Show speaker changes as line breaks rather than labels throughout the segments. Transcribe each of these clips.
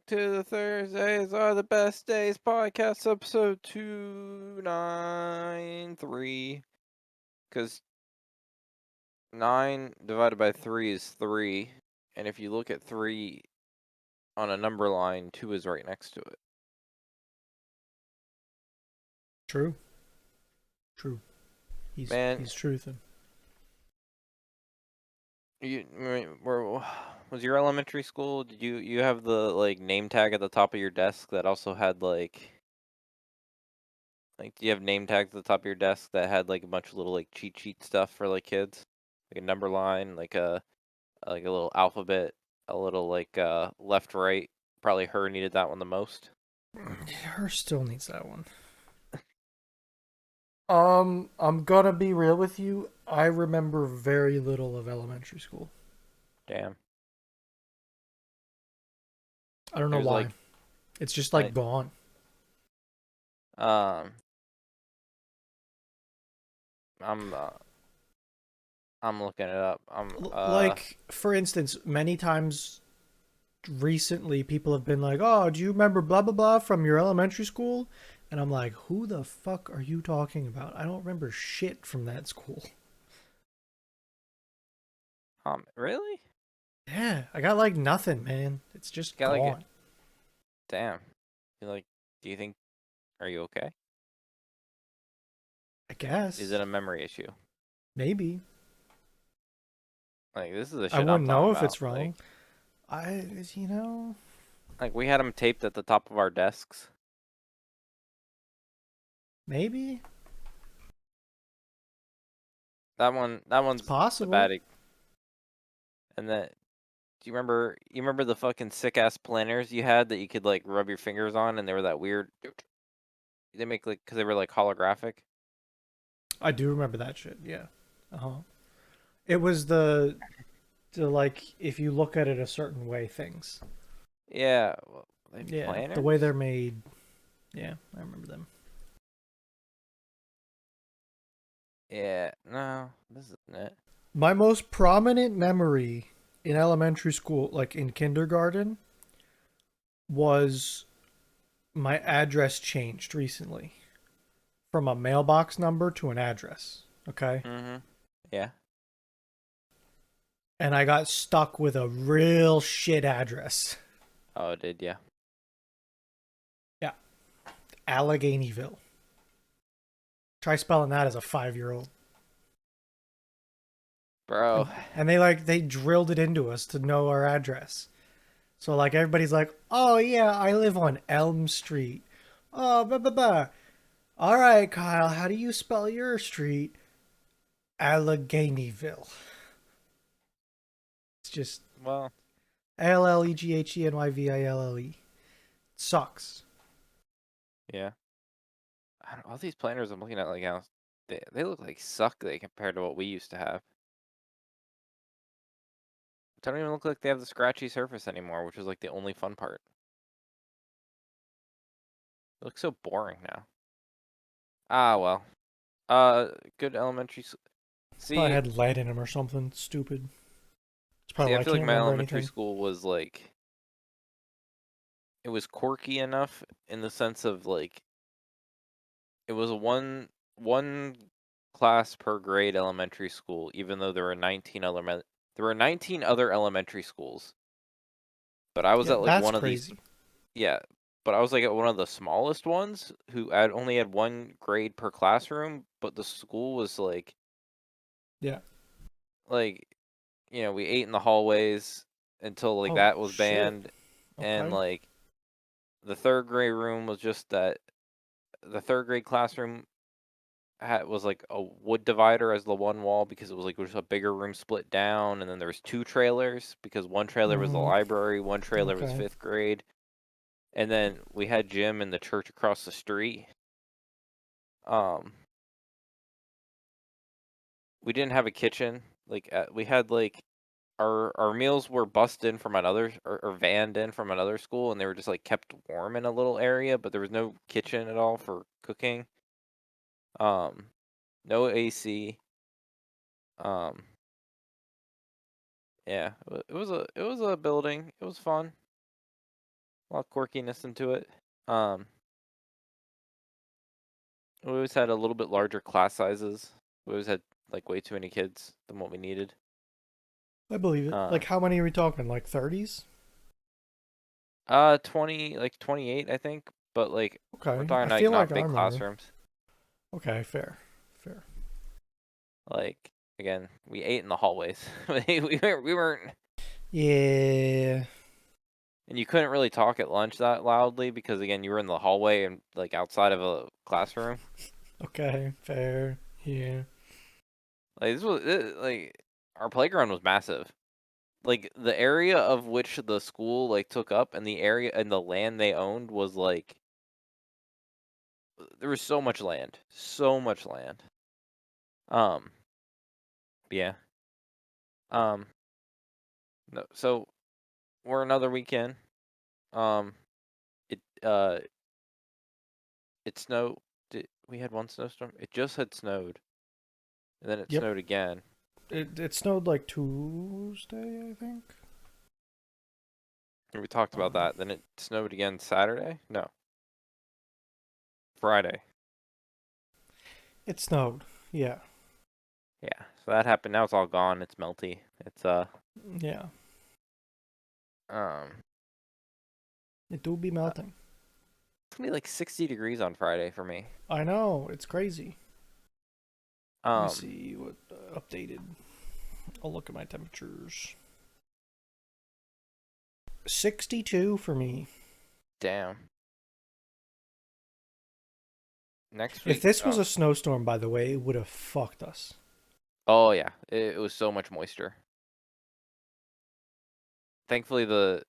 to the Thursdays Are the Best Days podcast, episode 293. Because 9 divided by 3 is 3. And if you look at 3 on a number line, 2 is right next to it.
True. He's truthing.
Was your elementary school? Did you have the name tag at the top of your desk that also had do you have name tags at the top of your desk that had a bunch of little cheat sheet stuff for kids, like a number line, like a little alphabet, a little left right. Probably her needed that one the most.
Her still needs that one. I'm gonna be real with you. I remember very little of elementary school.
Damn.
I don't know why. It's just gone.
I'm looking it up.
For instance, many times recently people have been like, "Oh, do you remember blah blah blah from your elementary school?" And I'm like, "Who the fuck are you talking about? I don't remember shit from that school."
Really?
Yeah, I got nothing, man. It's just gone.
Damn. Do you think? Are you okay?
I guess.
Is it a memory issue?
Maybe.
This is the shit
I wouldn't know if
about.
it's wrong.
We had them taped at the top of our desks.
Maybe.
One's
it's possible.
And then, do you remember the fucking sick ass planners you had that you could rub your fingers on, and they were that weird. They make because they were holographic.
I do remember that shit. Yeah. It was the if you look at it a certain way things.
Yeah.
Planners? The way they're made. Yeah, I remember them.
Yeah, no, this isn't it.
My most prominent memory in elementary school, in kindergarten, was my address changed recently from a mailbox number to an address. Okay?
Mm-hmm. Yeah.
And I got stuck with a real shit address.
Oh, did ya?
Yeah. Alleghenyville. Try spelling that as a 5-year-old.
Bro.
And they drilled it into us to know our address. So everybody's like, "Oh yeah, I live on Elm Street." Oh, blah blah blah. All right, Kyle, how do you spell your street? Alleghenyville. It's just ALLEGHENYVILLE. Sucks.
Yeah. All these planners I'm looking at now, they look like suck compared to what we used to have. They don't even look like they have the scratchy surface anymore, which is the only fun part. It looks so boring now. Ah, well. Good elementary. See,
probably had lead in them or something stupid. It's probably
I feel like my elementary
anything.
school was it was quirky enough in the sense of it was one class per grade elementary school, even though there were 19 other elementary schools. But I was at one of these. Yeah, but I was at one of the smallest ones who only had one grade per classroom, but the school was
yeah.
We ate in the hallways until that was banned. Okay. And the third grade room was just that. The third grade classroom was a wood divider as the one wall because it was just a bigger room split down, and then there was 2 trailers because one trailer was the library, one trailer was 5th grade, and then we had gym in the church across the street. We didn't have a kitchen. We had our meals were bussed in from another or vanned in from another school, and they were just kept warm in a little area, but there was no kitchen at all for cooking. No AC. Yeah, it was a building. It was fun. a lot of quirkiness into it. Um, we always had a little bit larger class sizes. We always had like way too many kids than what we needed.
I believe it.
Uh,
Like, how many are we talking? Like 30s?
20, like 28, I think. But like we're
Okay.
talking
I
like
feel like
not
I
big
remember.
classrooms.
Okay, fair. Fair.
Like again, we ate in the hallways. We weren't,
Yeah.
and you couldn't really talk at lunch that loudly because again, you were in the hallway and like outside of a classroom.
Okay, fair. Yeah.
Like like our playground was massive. Like the area of which the school like took up and the area and the land they owned was like there was so much land. So much land. Um yeah. Um no, so we're another weekend. Um it it snowed. We had one snowstorm. It just had snowed. And then it
Yep.
snowed again.
It snowed like Tuesday, I think.
And we talked about that. Then it snowed again Saturday? No. Friday.
It snowed. Yeah.
Yeah. So that happened. Now it's all gone. It's melty. It's
Yeah.
um
It do be
uh,
melting.
it's gonna be like 60 degrees on Friday for me.
I know. It's crazy. Let me
Um
see what updated. I'll look at my temperatures. 62 for me.
damn. Next
If
week
this was a snowstorm, by the way, it would have fucked us.
oh yeah. It was so much moisture. Thankfully the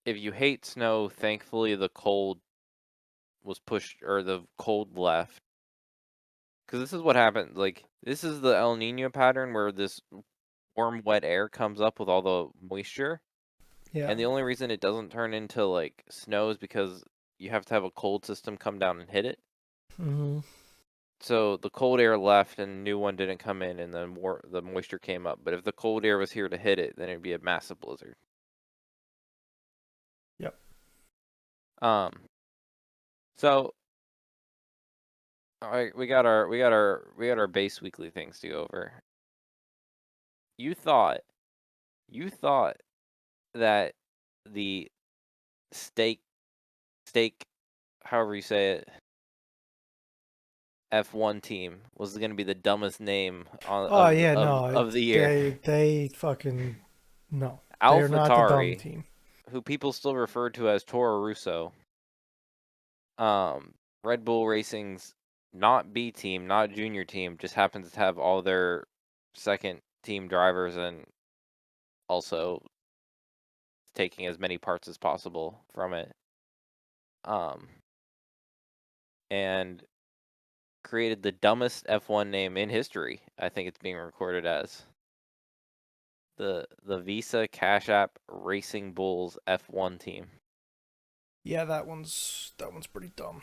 if you hate snow, thankfully the cold was pushed or the cold left. Because this is what happens. Like this is the El Nino pattern where this warm, wet air comes up with all the moisture,
Yeah.
and the only reason it doesn't turn into like snow is because you have to have a cold system come down and hit it.
Hmm.
So the cold air left and new one didn't come in, and then the moisture came up. But if the cold air was here to hit it, then it'd be a massive blizzard.
Yep.
Um. So all right, we got our base weekly things to go over. You thought you thought that the steak, however you say it, F1 team was going to be the dumbest name on
Oh yeah, no,
of the year.
they fucking no. They are not the dumb
AlphaTauri,
team.
who people still refer to as Toro Rosso, Red Bull Racing's not B team, not junior team, just happens to have all their second team drivers and also taking as many parts as possible from it. Um, and created the dumbest F1 name in history. I think it's being recorded as the Visa Cash App Racing Bulls F1 team.
Yeah, that one's pretty dumb.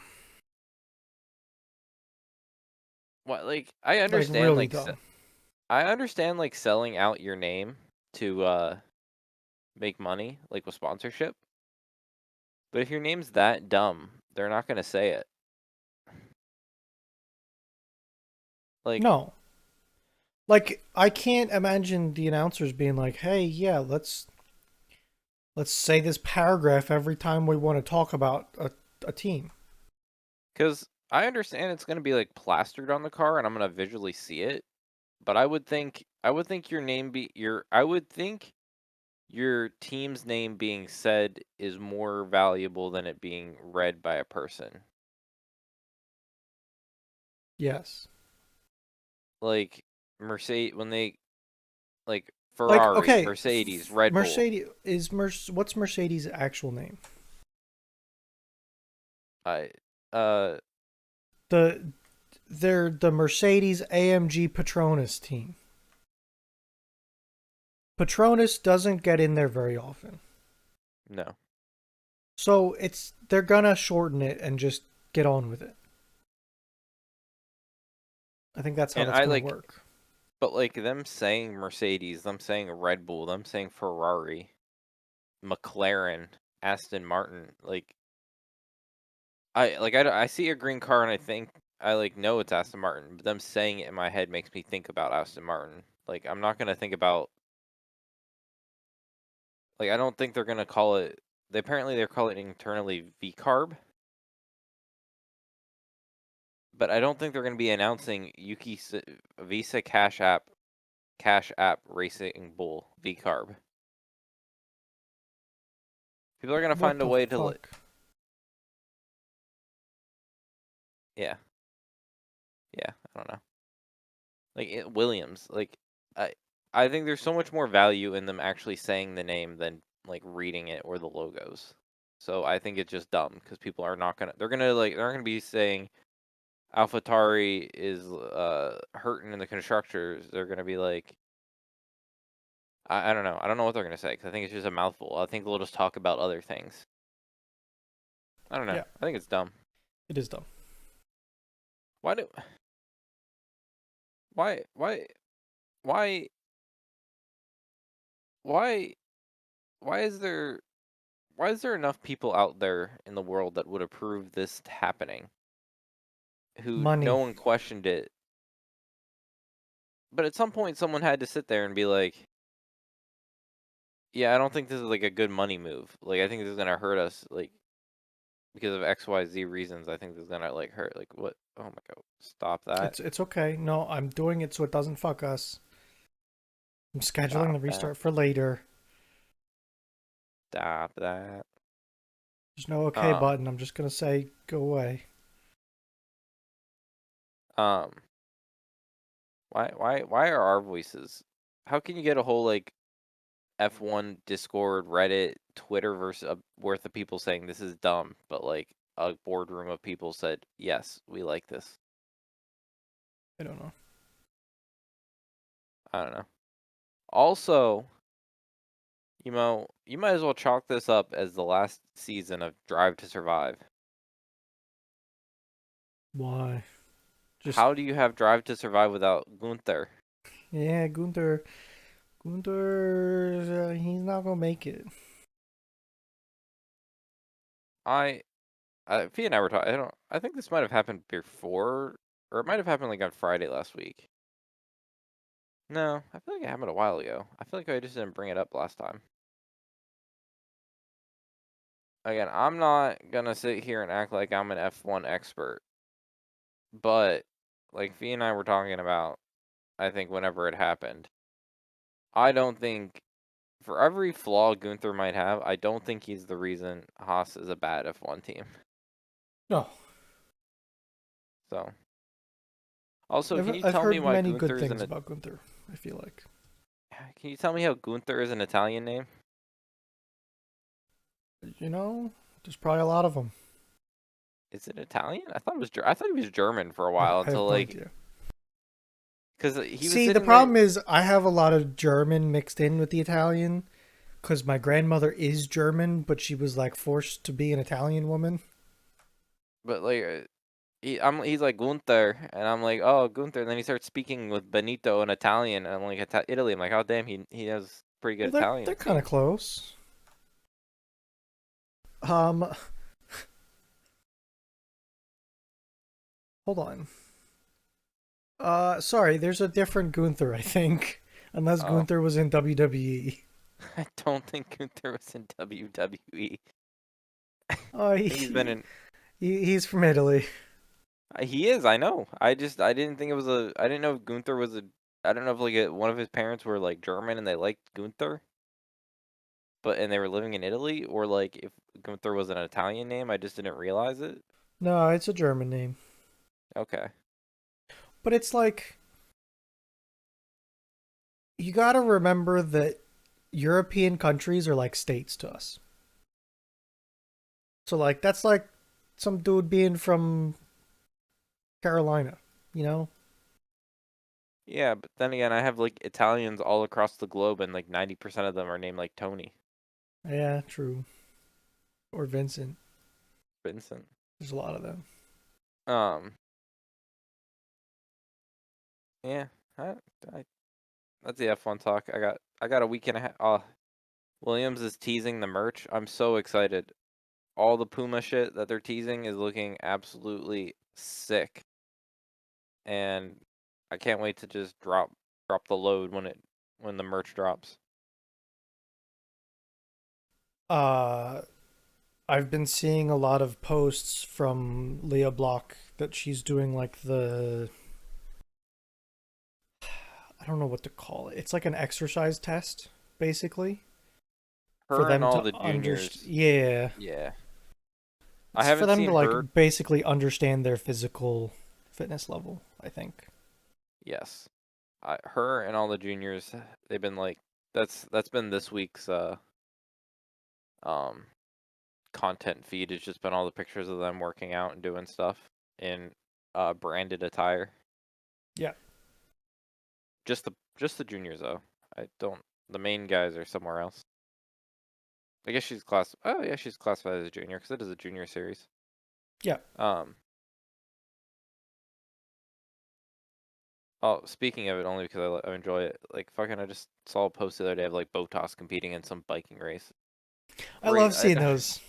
What like
Like really dumb.
I understand like selling out your name to make money like with sponsorship. But if your name's that dumb, they're not going to say it. Like
No. Like I can't imagine the announcers being like, "Hey, yeah, let's say this paragraph every time we want to talk about a team."
cuz I understand it's going to be like plastered on the car and I'm going to visually see it, but I would think your name be your I would think your team's name being said is more valuable than it being read by a person.
Yes.
Like Mercedes when they like
Like
Ferrari,
okay,
Mercedes, Red Bull.
What's Mercedes' actual name?
I uh
The they're the Mercedes AMG Petronas team. Petronas doesn't get in there very often.
no.
So they're gonna shorten it and just get on with it. I think that's how
And
that's
I
gonna
like
work.
but like them saying Mercedes, them saying Red Bull, them saying Ferrari, McLaren, Aston Martin. Like I see a green car and I think I like know it's Aston Martin, but them saying it in my head makes me think about Aston Martin. Like I'm not gonna think about like I don't think they're gonna call it. They're calling it internally V-carb, but I don't think they're gonna be announcing Visa Cash App Racing Bull V-carb. People are gonna
What
find a
the
way to
fuck?
yeah, yeah, I don't know. Williams, I I think there's so much more value in them actually saying the name than like reading it or the logos. So I think it's just dumb because people are not gonna they're gonna be saying AlphaTauri is hurting in the constructors. They're gonna be like I don't know. I don't know what they're gonna say because I think it's just a mouthful. I think they'll just talk about other things. I don't know.
Yeah,
I think it's dumb.
it is dumb.
Why do why why why why why is there why is there enough people out there in the world that would approve this happening? Who no
Money.
one questioned it. But at some point someone had to sit there and be like, "Yeah, I don't think this is like a good money move. Like I think this is going to hurt us like because of XYZ reasons. I think this is going to like hurt like what? Oh my god. Stop that.
It's okay. No, I'm doing it so it doesn't fuck us. I'm scheduling
Stop
the
that.
restart for later.
Stop that."
There's no okay
Um
button. I'm just gonna say go away.
um why are our voices? How can you get a whole like F1 Discord, Reddit, Twitter verse worth of people saying this is dumb, but like a boardroom of people said, "Yes, we like this."
I don't know.
I don't know. Also, you might as well chalk this up as the last season of Drive to Survive.
Why? Just
How do you have Drive to Survive without Gunther?
yeah, Gunther. Gunther, he's not gonna make it.
I, Fee and I were talking. I don't. I think this might have happened before, or it might have happened like on Friday last week. No, I feel like it happened a while ago. I feel like I just didn't bring it up last time. Again, I'm not gonna sit here and act like I'm an F1 expert, but like Fee and I were talking about, I think whenever it happened, I don't think for every flaw Gunther might have, I don't think he's the reason Haas is a bad F1 team.
No,
So, also,
I've heard many good things about Gunther. I feel like
Can you tell me how Gunther is an Italian name?
you know, there's probably a lot of them.
Is it Italian? I thought he was German for a
No,
while
I have
until
no
like
idea.
because he was
See, the
sitting there.
problem is I have a lot of German mixed in with the Italian because my grandmother is German, but she was like forced to be an Italian woman.
But like he's like Gunther, and I'm like, oh Gunther. And then he starts speaking with Benito in Italian, and I'm like Italy. I'm like, oh damn, he has pretty good
Well,
Italian.
they're
It
kind of
seems.
close. Um, hold on. Sorry, there's a different Gunther, I think. Unless
Oh,
Gunther was in WWE.
I don't think Gunther was in WWE.
Oh,
I think he's been in.
he's from Italy.
He is. I know. I didn't think it was a. I didn't know if Gunther was a. I don't know if like one of his parents were like German and they liked Gunther, and they were living in Italy, or like if Gunther was an Italian name, I just didn't realize it.
No, it's a German name.
Okay.
But it's like, you gotta remember that European countries are like states to us. So, like, that's like some dude being from Carolina, you know?
Yeah, but then again, I have like Italians all across the globe, and like 90% of them are named like Tony,
Yeah, true. Or Vincent.
Vincent.
There's a lot of them.
Um, yeah, I, I that's the F1 talk. I got a week and a half. Williams is teasing the merch. I'm so excited. All the Puma shit that they're teasing is looking absolutely sick, and I can't wait to just drop the load when the merch drops.
Uh, I've been seeing a lot of posts from Leah Block that she's doing like I don't know what to call it. It's like an exercise test, basically, for
Her and
them
all
to
the
understand.
juniors,
Yeah,
yeah. I
it's for
haven't
them to
seen her.
like basically understand their physical fitness level, I think.
Yes, her and all the juniors. They've been like that's been this week's um content feed. It's just been all the pictures of them working out and doing stuff in branded attire.
Yeah.
Just the juniors though. I don't. The main guys are somewhere else. I guess she's class. Oh yeah, she's classified as a junior because it is a junior series.
Yeah.
Um. Oh, speaking of it, only because I enjoy it. Like fucking, I just saw a post the other day of like Botas competing in some biking race.
I
Great.
love seeing those.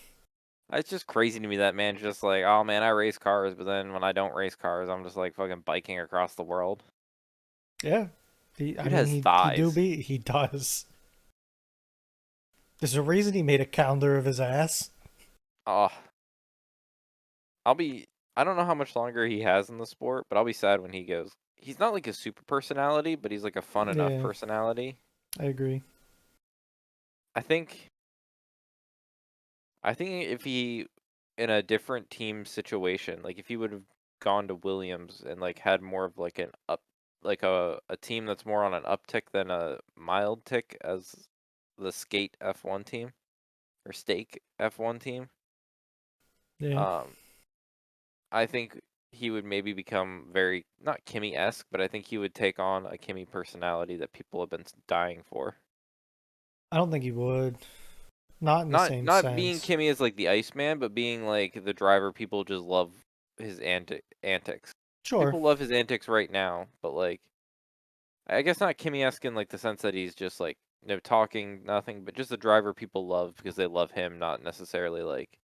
It's just crazy to me that man's just like, oh man, I race cars, but then when I don't race cars, I'm just like fucking biking across the world.
Yeah. I
Dude
mean,
has
he
thighs.
he does. There's a reason he made a calendar of his ass.
Oh, I'll be. I don't know how much longer he has in the sport, but I'll be sad when he goes. He's not like a super personality, but he's like a fun enough
Yeah,
personality.
I agree.
I think. I think if he, in a different team situation, like if he would have gone to Williams and like had more of like an up, like a team that's more on an uptick than a mild tick as the skate F1 team or stake F1 team.
Yeah.
Um, I think he would maybe become very not Kimmy-esque, but I think he would take on a Kimmy personality that people have been dying for.
I don't think he would. Not in the same
Not being
sense.
Kimmy as like the Iceman, but being like the driver people just love his antics.
Sure.
People love his antics right now, but like I guess not Kimmy-esque in like the sense that he's just like no talking nothing, but just the driver people love because they love him, not necessarily like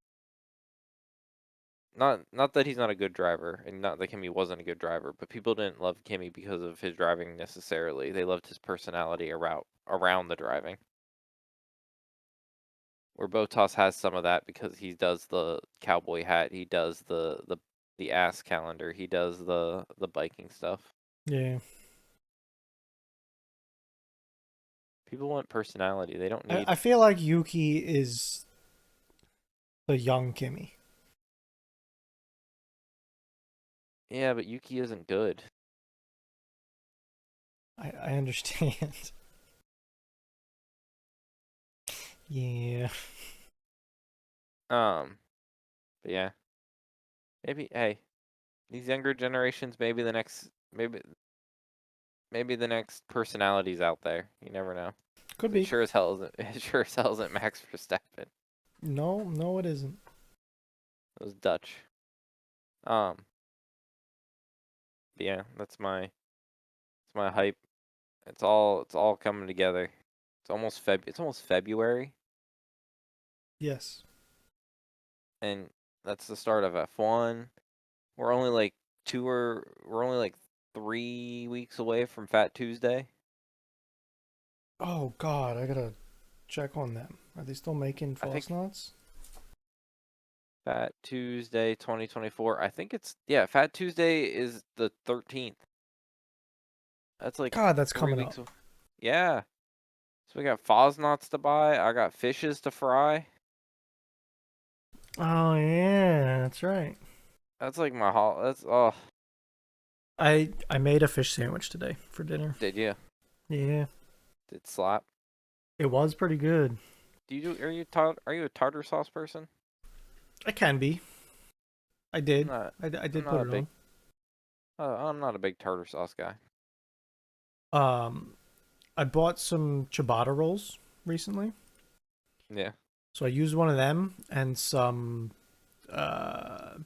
not that he's not a good driver, and not that Kimmy wasn't a good driver, but people didn't love Kimmy because of his driving necessarily. They loved his personality around the driving. Where Botas has some of that because he does the cowboy hat, he does the ass calendar, he does the biking stuff.
Yeah.
People want personality. They don't
I
need.
feel like Yuki is the young Kimmy.
Yeah, but Yuki isn't good.
I understand. Yeah.
But yeah, maybe. Hey, these younger generations, maybe the next personalities out there. You never know.
Could
It
be.
sure as hell isn't. It sure as hell isn't Max Verstappen.
No, no, it isn't.
It was Dutch. Um. But yeah, it's my hype. It's all coming together. It's almost February,
Yes.
and that's the start of F1. We're only like we're only like 3 weeks away from Fat Tuesday.
Oh God, I gotta check on them. Are they still making
I
false
think
knots?
Fat Tuesday 2024. I think it's yeah, Fat Tuesday is the 13th. That's like
God, that's
three
coming
weeks.
up.
Yeah. So we got Fosnots to buy. I got fishes to fry.
Oh yeah, that's right.
That's like my hol. That's oh.
I made a fish sandwich today for dinner.
Did you?
Yeah,
Did slap?
it was pretty good.
Are you a tartar sauce person?
I can be. I
I'm
did.
not.
I
I'm
did
not
put
a
it on.
big. I'm not a big tartar sauce guy.
Um, I bought some ciabatta rolls recently,
Yeah.
so I used one of them and some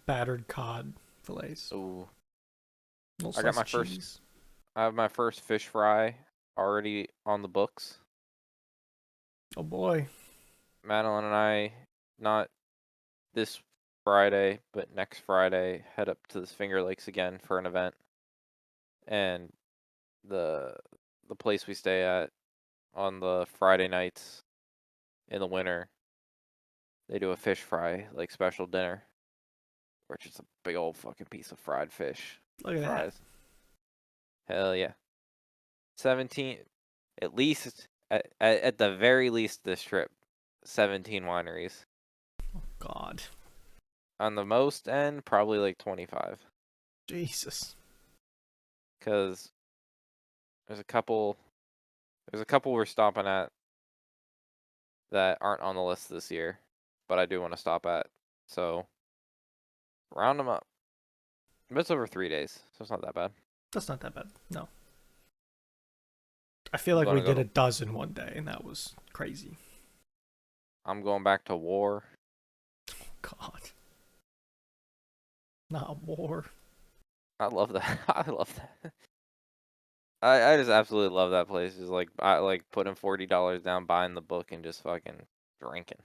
battered cod fillets,
Ooh.
little
I got
slice
my
of
first.
cheese.
I have my first fish fry already on the books.
Oh boy.
Madeline and I, not this Friday, but next Friday, head up to the Finger Lakes again for an event. And the place we stay at on the Friday nights in the winter, they do a fish fry, like special dinner, which is a big old fucking piece of fried fish
Look
with
at that.
fries. Hell yeah. 17, at least, at the very least this trip, 17 wineries.
God.
On the most end, probably like 25.
Jesus.
Because there's a couple, we're stopping at that aren't on the list this year, but I do want to stop at. So round them up. But it's over 3 days, so it's not that bad.
That's not that bad. No. I feel
I'm
like
going
we
to go
did
to.
a dozen one day, and that was crazy.
I'm going back to war.
God. Not war.
I love that. I love that. I just absolutely love that place. Just like I like putting $40 down, buying the book, and just fucking drinking.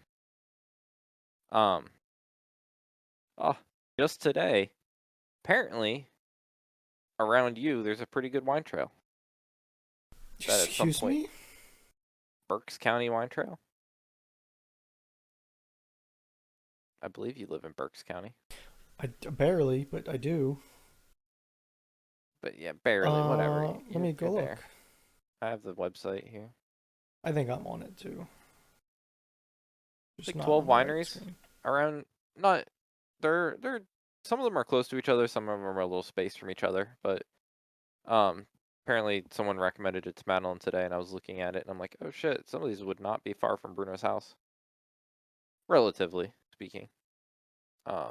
Um. Oh, just today, apparently around you, there's a pretty good wine trail. That at some
Excuse
point,
me?
Berks County Wine Trail. I believe you live in Berks County.
I barely, but I do.
But yeah, barely. Whatever.
Let me
You're
go
there.
look.
I have the website here.
I think I'm on it too.
It's
Just
like
not
12
on the right
wineries
screen.
around. Not they're some of them are close to each other. Some of them are a little spaced from each other. But apparently someone recommended it to Madeline today, and I was looking at it, and I'm like, oh shit, some of these would not be far from Bruno's house, relatively speaking. Um,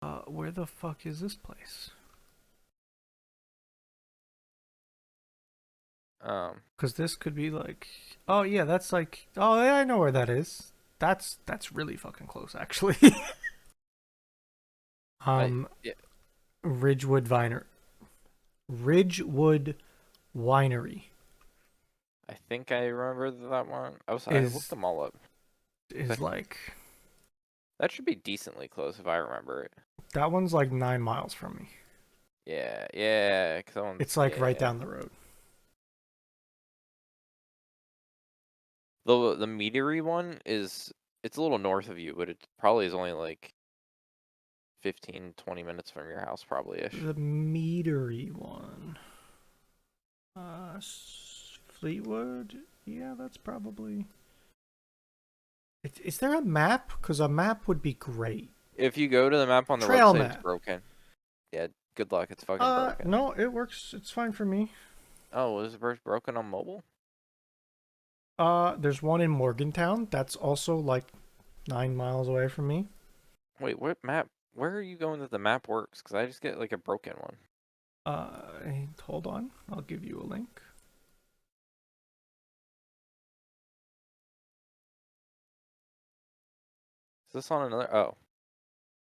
Uh, where the fuck is this place?
um,
Because this could be like, oh yeah, that's like, oh yeah, I know where that is. That's really fucking close, actually.
I
um,
yeah,
Ridgewood Viner, Ridgewood Winery
I think I remember that one. I looked
is
them all up.
is like
That should be decently close if I remember it.
that one's like 9 miles from me.
Yeah, yeah, cause that
It's
one's
like right
yeah.
down the road.
The meadery one is it's a little north of you, but it probably is only like 15, 20 minutes from your house, probably ish.
The meadery one. Fleetwood. Yeah, that's probably. Is there a map? Because a map would be great.
If you go to the map on the
Trail
website, it's
map.
broken. Yeah, good luck. It's fucking broken.
No, it works. It's fine for me.
Oh, was it first broken on mobile?
There's one in Morgantown. That's also like 9 miles away from me.
Wait, what map? Where are you going that the map works? Because I just get like a broken one.
Hold on. I'll give you a link.
Is this on another? Oh,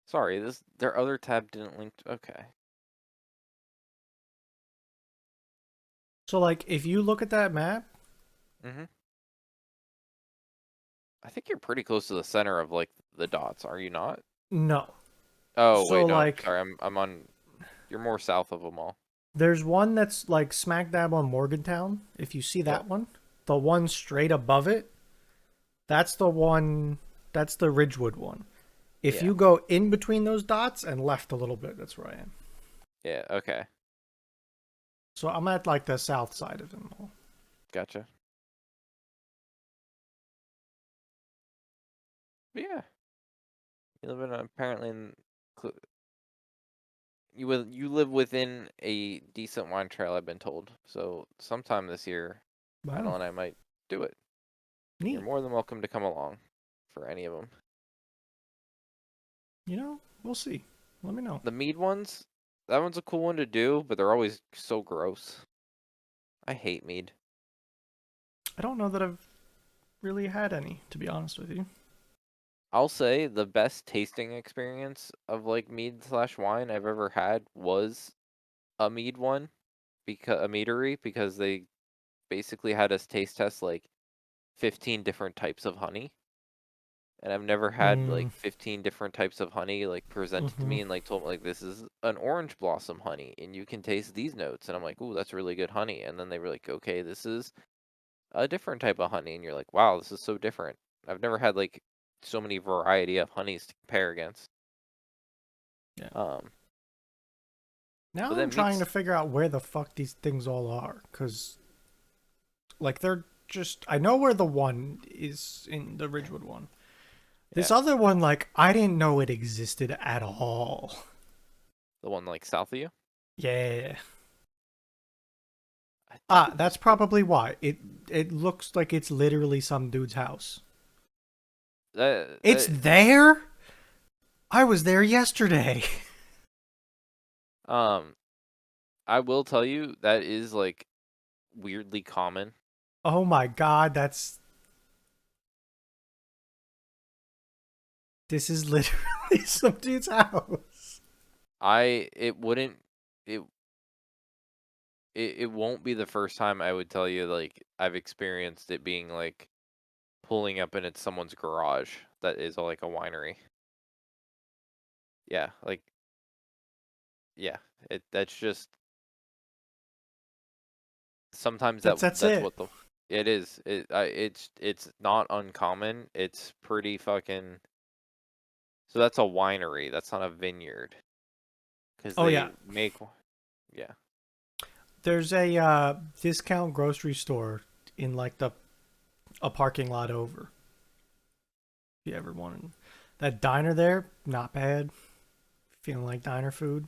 sorry. Their other tab didn't link. Okay.
So, like, if you look at that map,
Mm-hmm. I think you're pretty close to the center of like the dots, are you not?
no.
Oh
So,
wait, no.
like,
Sorry, I'm on. You're more south of them all.
there's one that's like smack dab on Morgantown. If you see
Yep.
that one, the one straight above it, that's the one. That's the Ridgewood one. If
Yeah.
you go in between those dots and left a little bit, that's where I am.
Yeah. Okay.
So I'm at like the south side of them all.
Gotcha. But yeah. You live in apparently in. You live within a decent wine trail, I've been told. So sometime this year,
Wow,
Madeline and I might do it. You're
neat.
more than welcome to come along for any of them.
We'll see. Let me know.
The mead ones, that one's a cool one to do, but they're always so gross. I hate mead.
I don't know that I've really had any, to be honest with you.
I'll say the best tasting experience of like mead slash wine I've ever had was a mead one. because a meadery because they basically had us taste test like 15 different types of honey. And I've never had
Mm,
like 15 different types of honey like presented to
mm-hmm.
me and like told me like this is an orange blossom honey and you can taste these notes. And I'm like, ooh, that's really good honey. And then they were like, okay, this is a different type of honey. And you're like, wow, this is so different. I've never had like so many variety of honeys to compare against.
Yeah.
Um, but
Now I'm
then
trying to
meats,
figure out where the fuck these things all are, because like they're just. I know where the one is in the Ridgewood one. This
yeah,
other one, like I didn't know it existed at all.
the one like south of you.
Yeah.
I think
Ah,
it
that's
must be
probably why. It looks like it's literally some dude's house.
that.
It's there? I was there yesterday.
Um, I will tell you that is like weirdly common.
Oh my god, this is literally some dude's house.
It wouldn't it it won't be the first time I would tell you like I've experienced it being like pulling up and it's someone's garage that is like a winery. Yeah, like yeah, that's just sometimes
That's
that's
it.
what the it is. It's not uncommon. It's pretty fucking so that's a winery. That's not a vineyard because
Oh yeah.
they make yeah.
There's a discount grocery store in like the a parking lot over. If you ever wanted that diner there, not bad. Feeling like diner food.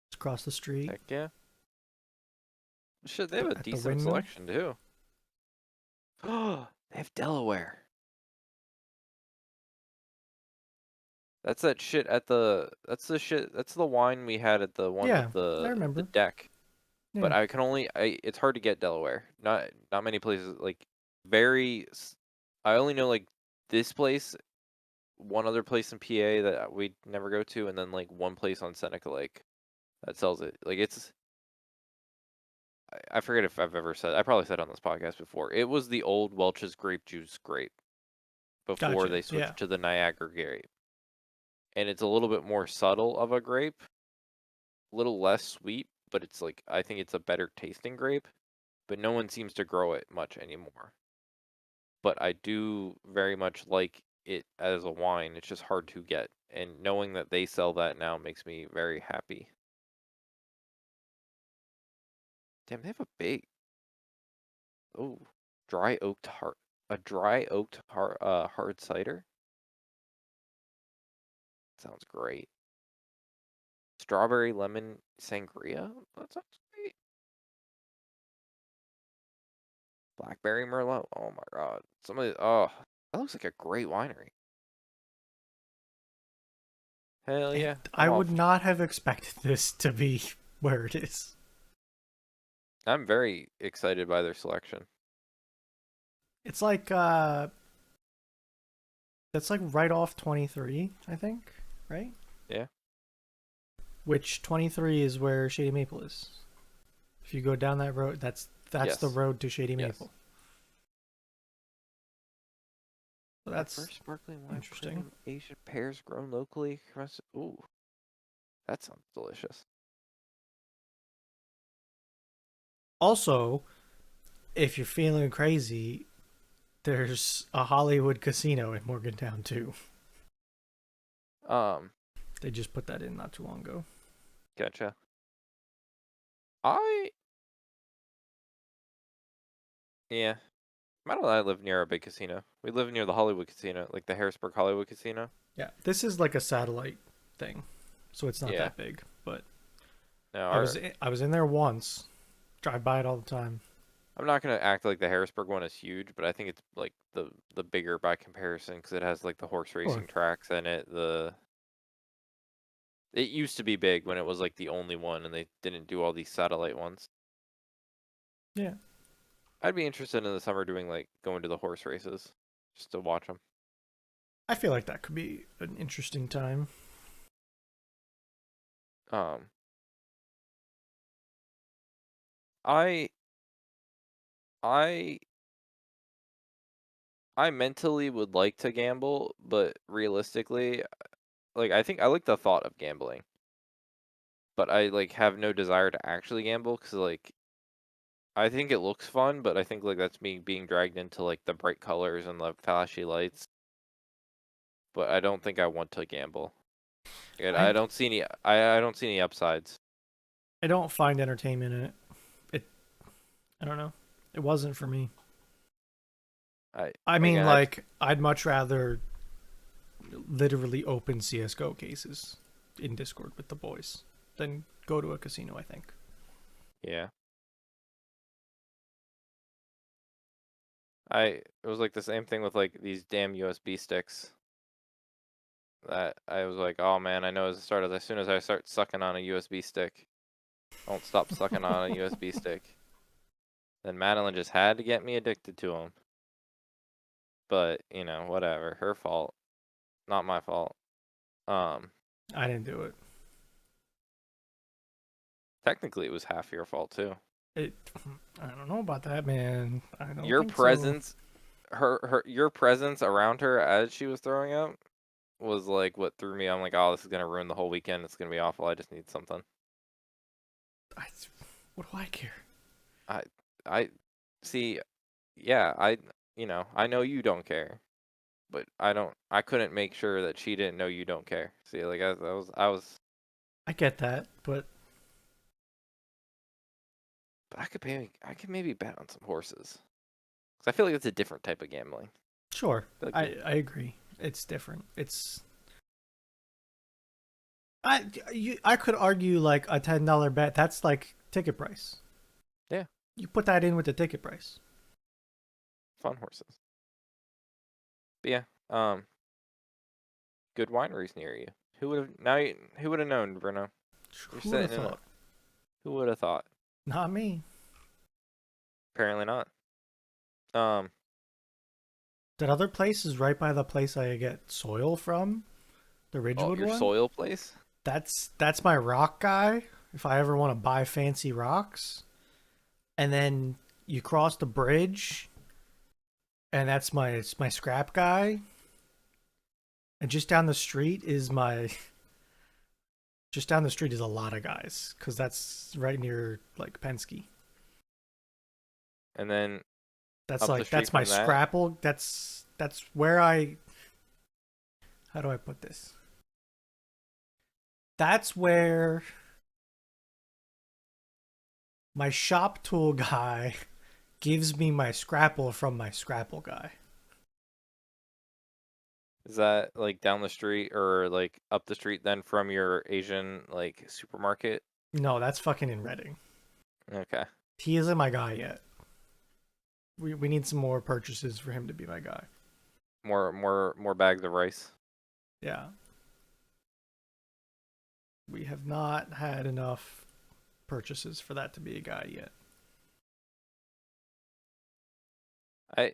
It's across the street.
Heck yeah. Shit, they have
But
a
at the
decent
windmill.
selection too. Oh, they have Delaware. That's that shit at the that's the shit that's the wine we had at the one with
Yeah, I
the
remember.
deck. But
Yeah.
I can only I it's hard to get Delaware. Not many places like very I only know like this place, one other place in PA that we never go to and then like one place on Seneca Lake that sells it. Like it's I forget if I've ever said I probably said on this podcast before. It was the old Welch's grape juice grape before
Gotcha.
they
Yeah.
switched to the Niagara grape. And it's a little bit more subtle of a grape, a little less sweet, but it's like I think it's a better tasting grape, but no one seems to grow it much anymore. But I do very much like it as a wine. It's just hard to get, and knowing that they sell that now makes me very happy. Damn, they have a big oh dry oaked hard a dry oaked hard cider. Sounds great. Strawberry lemon sangria. That sounds great. Blackberry Merlot. Oh my god. Somebody. Oh, that looks like a great winery. Hell yeah. I'm
I would
off.
not have expected this to be where it is.
I'm very excited by their selection.
It's like that's like right off 23, I think, right?
Yeah.
Which 23 is where Shady Maple is. If you go down that road, that's the
Yes.
road to Shady
Yes.
Maple. So
Our
that's
first sparkling wine
interesting.
premium Asian pears grown locally. Ooh, that sounds delicious.
Also, if you're feeling crazy, there's a Hollywood casino in Morgantown too.
Um,
They just put that in not too long ago.
gotcha. I yeah. Matt and I live near a big casino. We live near the Hollywood casino, like the Harrisburg Hollywood casino.
Yeah, this is like a satellite thing, so it's not
Yeah.
that big. But
No, our
I was in there once. Drive by it all the time.
I'm not gonna act like the Harrisburg one is huge, but I think it's like the bigger by comparison because it has like the horse
Sure.
racing tracks in it. The it used to be big when it was like the only one, and they didn't do all these satellite ones.
Yeah.
I'd be interested in the summer doing like going to the horse races just to watch them.
I feel like that could be an interesting time.
Um, I I I mentally would like to gamble, but realistically, like I think I like the thought of gambling, but I like have no desire to actually gamble because like I think it looks fun, but I think like that's me being dragged into like the bright colors and the flashy lights. But I don't think I want to gamble. And
I
I don't see any upsides.
I don't find entertainment in it. It I don't know. It wasn't for me.
I
I mean,
again I
like I'd much rather literally open CS:GO cases in Discord with the boys than go to a casino. I think.
yeah. It was like the same thing with like these damn USB sticks that I was like, oh man, I know as soon as I start sucking on a USB stick, I won't stop sucking on a USB stick. Then Madeline just had to get me addicted to them. But, you know, whatever. Her fault. Not my fault. Um,
I didn't do it.
Technically it was half your fault too.
It. I don't know about that, man. I don't
Your
think so.
presence your presence around her as she was throwing up was like what threw me. I'm like, oh, this is gonna ruin the whole weekend. It's gonna be awful. I just need something.
I, what do I care?
I I see. Yeah, I know you don't care, but I don't. I couldn't make sure that she didn't know you don't care. See, like
I get that, but
but I could maybe bet on some horses. 'Cause I feel like it's a different type of gambling.
sure.
I feel like
I agree. It's different. I could argue like a $10 bet. That's like ticket price.
yeah,
You put that in with the ticket price.
fun horses. But yeah, good wineries near you. Who would have known, Bruno? You're
Who would have
sitting in a.
thought?
Who would have thought?
Not me.
Apparently not. Um,
That other place is right by the place I get soil from, the
oh,
Ridgewood
your
one.
soil place?
That's my rock guy. If I ever want to buy fancy rocks, and then you cross the bridge, and that's my scrap guy. And just down the street is my just down the street is a lot of guys because that's right near like Penske.
And then
That's
up the
like
street
that's my
from that,
scrapple. That's where I. How do I put this? That's where my shop tool guy gives me my scrapple from my scrapple guy.
is that like down the street or like up the street then from your Asian like supermarket?
No, that's fucking in Reading.
Okay.
He isn't my guy yet. We need some more purchases for him to be my guy.
More bags of rice.
Yeah. We have not had enough purchases for that to be a guy yet.
I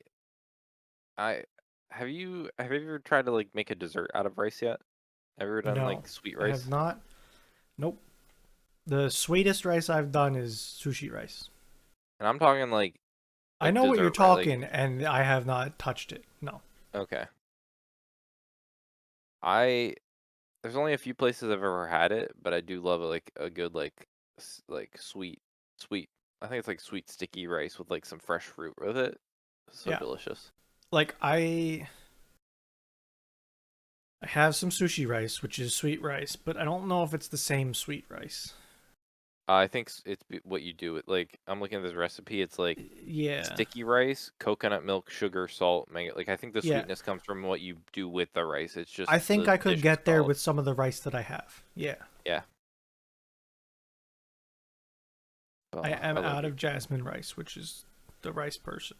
I have you ever tried to like make a dessert out of rice yet? Have you ever done
No,
like sweet
I have
rice?
not. Nope. The sweetest rice I've done is sushi rice.
And I'm talking
I
like
know what you're
dessert rice.
talking, and I have not touched it. No.
Okay. I There's only a few places I've ever had it, but I do love like a good like sweet. I think it's like sweet sticky rice with like some fresh fruit with it. So
Yeah.
delicious.
Like I have some sushi rice, which is sweet rice, but I don't know if it's the same sweet rice.
I think what you do. Like I'm looking at this recipe. It's like
Yeah.
sticky rice, coconut milk, sugar, salt, mango. Like I think the
Yeah.
sweetness comes from what you do with the rice. It's just
I think
the
I could
dish is
get there
called.
with some of the rice that I have. Yeah.
Yeah.
I
Oh,
am
I love
out
you.
of jasmine rice, which is the rice person.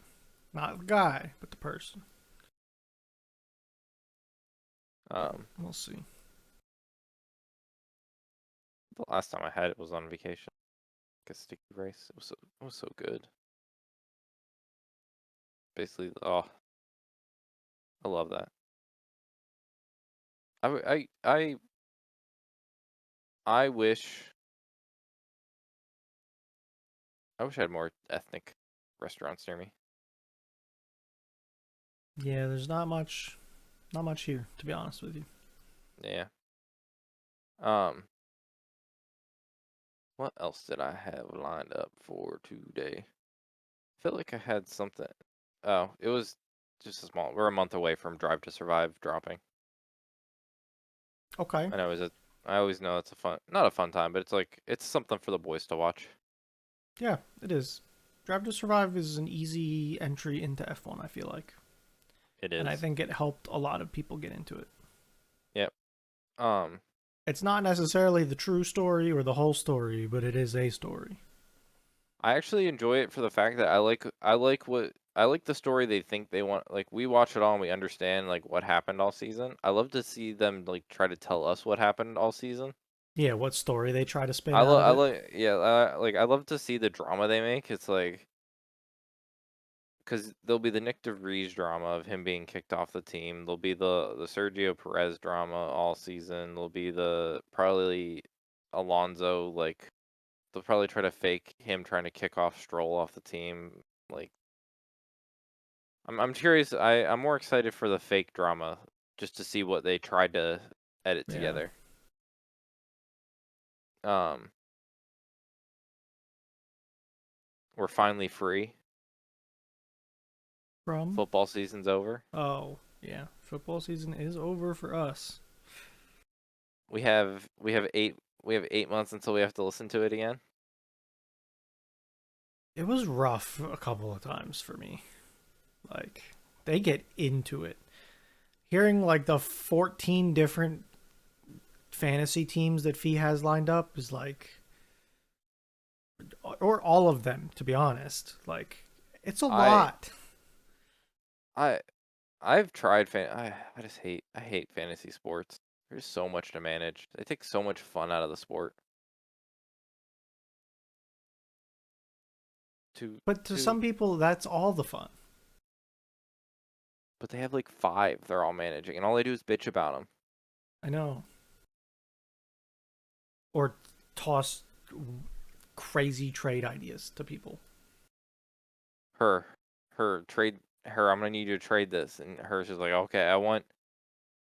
Not the guy, but the person. We'll see.
The last time I had it was on vacation. Like a sticky rice. It was so good. Basically, oh, I love that. I w- I wish I wish I had more ethnic restaurants near me.
Yeah, there's not much here, to be honest with you.
Yeah. Um, what else did I have lined up for today? I feel like I had something. Oh, it was just a small. We're a month away from Drive to Survive dropping.
Okay.
I know I always know it's a fun, not a fun time, but it's something for the boys to watch.
Yeah, it is. Drive to Survive is an easy entry into F1, I feel like.
It
And I
is.
think it helped a lot of people get into it.
Yep. Um,
It's not necessarily the true story or the whole story, but it is a story.
I actually enjoy it for the fact that I like the story they think they want. Like we watch it all and we understand like what happened all season. I love to see them like try to tell us what happened all season.
Yeah, what story they try to spin out of
I
it.
like yeah, like I love to see the drama they make. It's like because there'll be the Nick DeVries drama of him being kicked off the team. There'll be the Sergio Perez drama all season. There'll be the probably Alonso like they'll probably try to fake him trying to kick off Stroll off the team. Like I'm curious. I'm more excited for the fake drama just to see what they tried to edit
Yeah.
together. Um, we're finally free.
From?
Football season's over.
Oh, yeah. Football season is over for us.
We have 8 months until we have to listen to it again.
It was rough a couple of times for me. Like, they get into it. Hearing like the 14 different fantasy teams that Fee has lined up is like, or all of them, to be honest. Like, it's a
I
lot.
I I've tried I hate fantasy sports. There's so much to manage. They take so much fun out of the sport. To
But to
to
some people, that's all the fun.
but they have like five they're all managing, and all they do is bitch about them.
I know. Or toss crazy trade ideas to people.
Her, her trade her. I'm gonna need you to trade this, and hers is like, okay,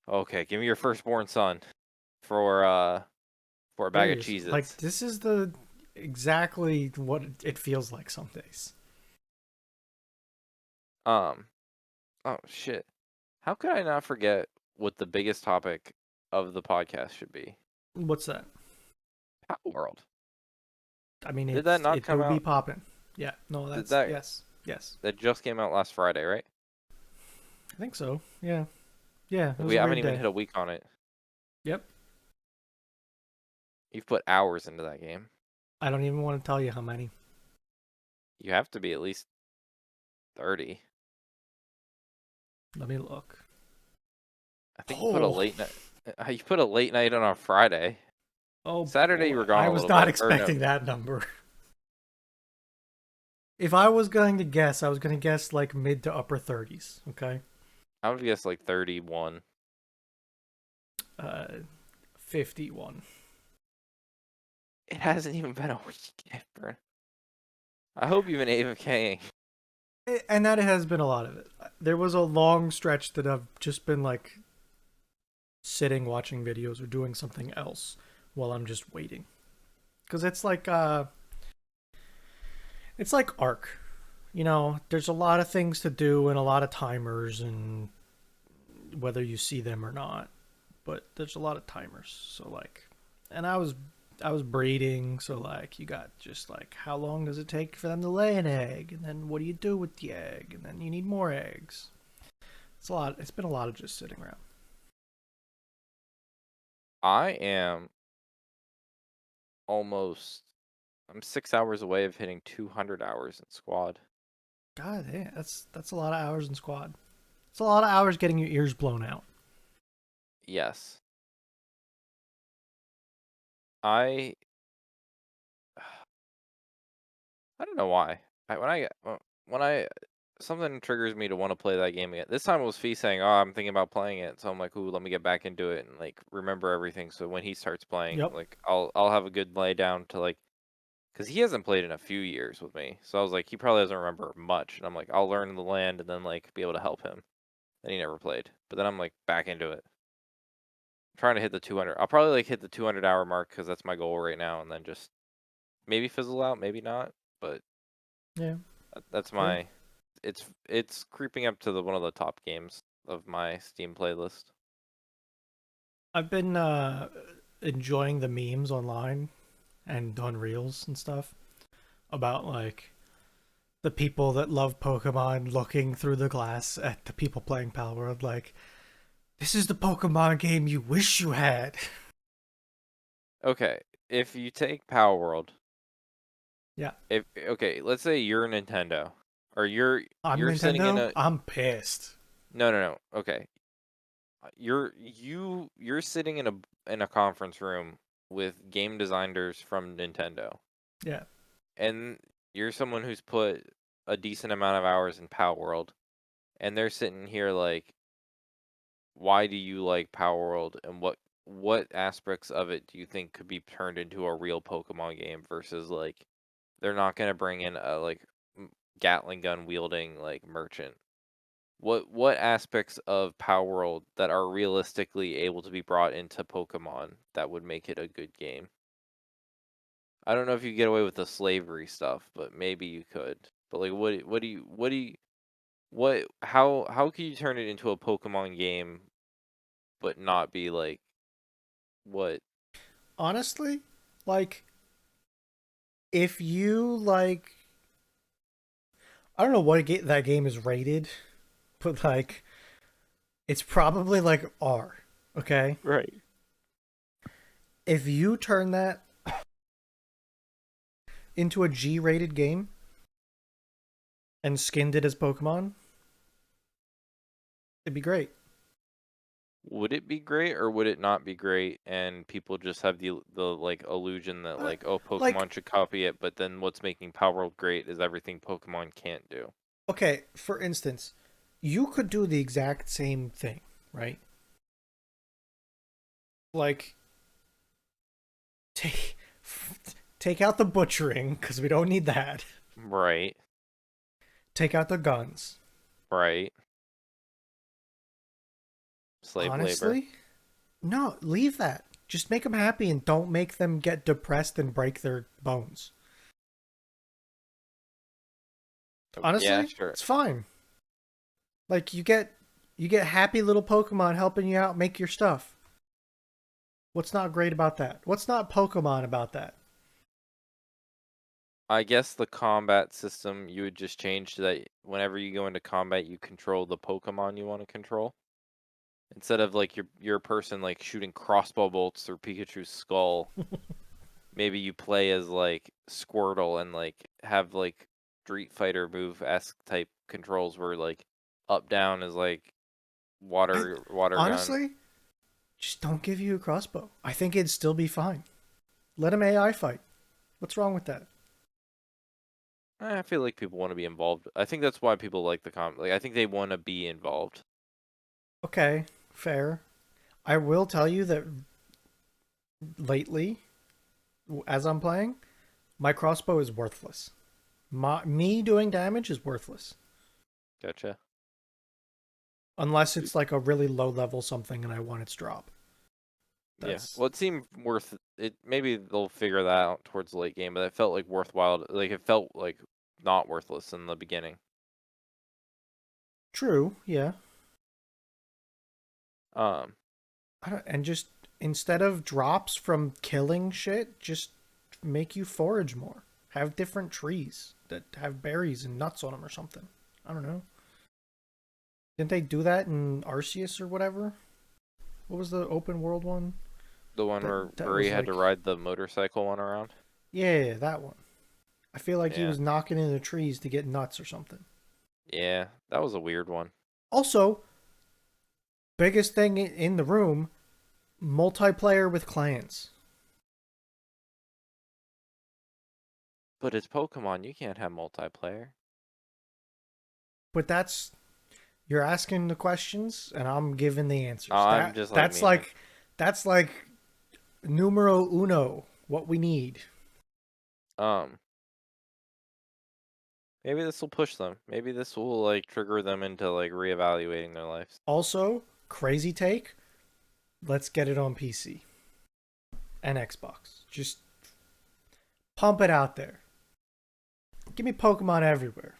okay, give me your firstborn son for a bag of
Seriously, like
Cheez-Its.
this is the exactly what it feels like some days.
Um, oh shit, how could I not forget what the biggest topic of the podcast should be?
What's that?
Power World.
I mean,
Did that not
it
come
would be
out?
popping. Yeah, no,
Did
that's
that
yes, yes.
that just came out last Friday, right?
I think so. Yeah, yeah. It was
We
a
haven't
weird
even
day.
hit a week on it.
Yep.
You've put hours into that game.
I don't even want to tell you how many.
You have to be at least 30.
Let me look.
I think you put a
Oh,
late night. You put a late night on Friday.
oh
Saturday you
boy.
were gone
I
a
was
little
not
bit, or no?
expecting that number. If I was going to guess, I was going to guess like mid to upper 30s. Okay.
I would guess like 31.
Uh, 51.
It hasn't even been a week yet, bro. I hope you've been AFKing.
And that has been a lot of it. There was a long stretch that I've just been like sitting watching videos or doing something else while I'm just waiting. Cuz it's like Ark. You know, there's a lot of things to do and a lot of timers and whether you see them or not, but there's a lot of timers. So like and I was breeding, so like you got just like how long does it take for them to lay an egg and then what do you do with the egg and then you need more eggs. It's a lot. It's been a lot of just sitting around.
I am almost. I'm 6 hours away of hitting 200 hours in squad.
God, yeah, that's a lot of hours in squad. It's a lot of hours getting your ears blown out.
Yes. I I don't know why. When I something triggers me to want to play that game again. This time it was Fee saying, "Oh, I'm thinking about playing it." So I'm like, "Ooh, let me get back into it and like remember everything." So when he starts playing,
Yep.
like I'll have a good lay down to like because he hasn't played in a few years with me. So I was like, he probably doesn't remember much. And I'm like, I'll learn the land and then like be able to help him. And he never played. But then I'm like back into it. I'm trying to hit the 200. I'll probably like hit the 200-hour mark because that's my goal right now, and then just maybe fizzle out, maybe not. But
Yeah,
that's
sure.
my. It's creeping up to the one of the top games of my Steam playlist.
I've been enjoying the memes online and on Reels and stuff about like the people that love Pokemon looking through the glass at the people playing Palworld like, this is the Pokemon game you wish you had.
Okay, if you take Power World,
Yeah.
if okay, let's say you're Nintendo, or
I'm
you're sitting in
Nintendo.
a
I'm pissed.
no. Okay, you're sitting in a conference room with game designers from Nintendo,
Yeah.
and you're someone who's put a decent amount of hours in Power World, and they're sitting here like, why do you like Power World, and what aspects of it do you think could be turned into a real Pokemon game versus like they're not gonna bring in a like Gatling gun wielding like merchant. What aspects of Power World that are realistically able to be brought into Pokemon that would make it a good game? I don't know if you get away with the slavery stuff, but maybe you could. But like, what how can you turn it into a Pokemon game but not be like what?
Honestly, like if you like, I don't know what that game is rated, but like it's probably like R. Okay,
Right.
if you turn that into a G-rated game and skinned it as Pokemon, it'd be great.
Would it be great or would it not be great? And people just have the like illusion that
Uh,
like, oh,
like,
Pokemon should copy it, but then what's making Power World great is everything Pokemon can't do.
okay, for instance, you could do the exact same thing, right? Like, take take out the butchering because we don't need that.
Right,
Take out the guns.
right. Slave labor.
Honestly, no, leave that. Just make them happy and don't make them get depressed and break their bones.
Yeah,
Honestly,
sure.
it's fine. Like you get happy little Pokemon helping you out make your stuff. What's not great about that? What's not Pokemon about that?
I guess the combat system you would just change to that whenever you go into combat, you control the Pokemon you want to control. Instead of like your person like shooting crossbow bolts through Pikachu's skull, maybe you play as like Squirtle and like have like Street Fighter move esque type controls where like up down is like
I
water gun.
honestly just don't give you a crossbow. I think it'd still be fine. Let him AI fight. What's wrong with that?
I feel like people want to be involved. I think that's why people like the like I think they want to be involved.
Okay, fair. I will tell you that lately, as I'm playing, my crossbow is worthless. Me doing damage is worthless.
Gotcha.
Unless it's like a really low level something and I want its drop.
Yeah.
That's
Well, it seemed worth it. Maybe they'll figure that out towards the late game, but it felt like worthwhile. Like it felt like not worthless in the beginning.
true, yeah.
Um,
And just instead of drops from killing shit, just make you forage more. Have different trees that have berries and nuts on them or something. I don't know. Didn't they do that in Arceus or whatever? What was the open world one?
the one
That
where
that
Uri
was
had to
like,
ride the motorcycle one around.
yeah, that one. I feel like he
Yeah.
was knocking into trees to get nuts or something.
Yeah, that was a weird one.
Also, biggest thing in the room, multiplayer with clans.
But it's Pokemon. You can't have multiplayer.
But you're asking the questions and I'm giving the
Oh,
answers.
I'm
That
just like
that's
me then.
like that's like numero uno, what we need.
Um, maybe this will push them. Maybe this will like trigger them into like reevaluating their lives.
Also, crazy take. Let's get it on PC and Xbox. Just pump it out there. Give me Pokemon everywhere.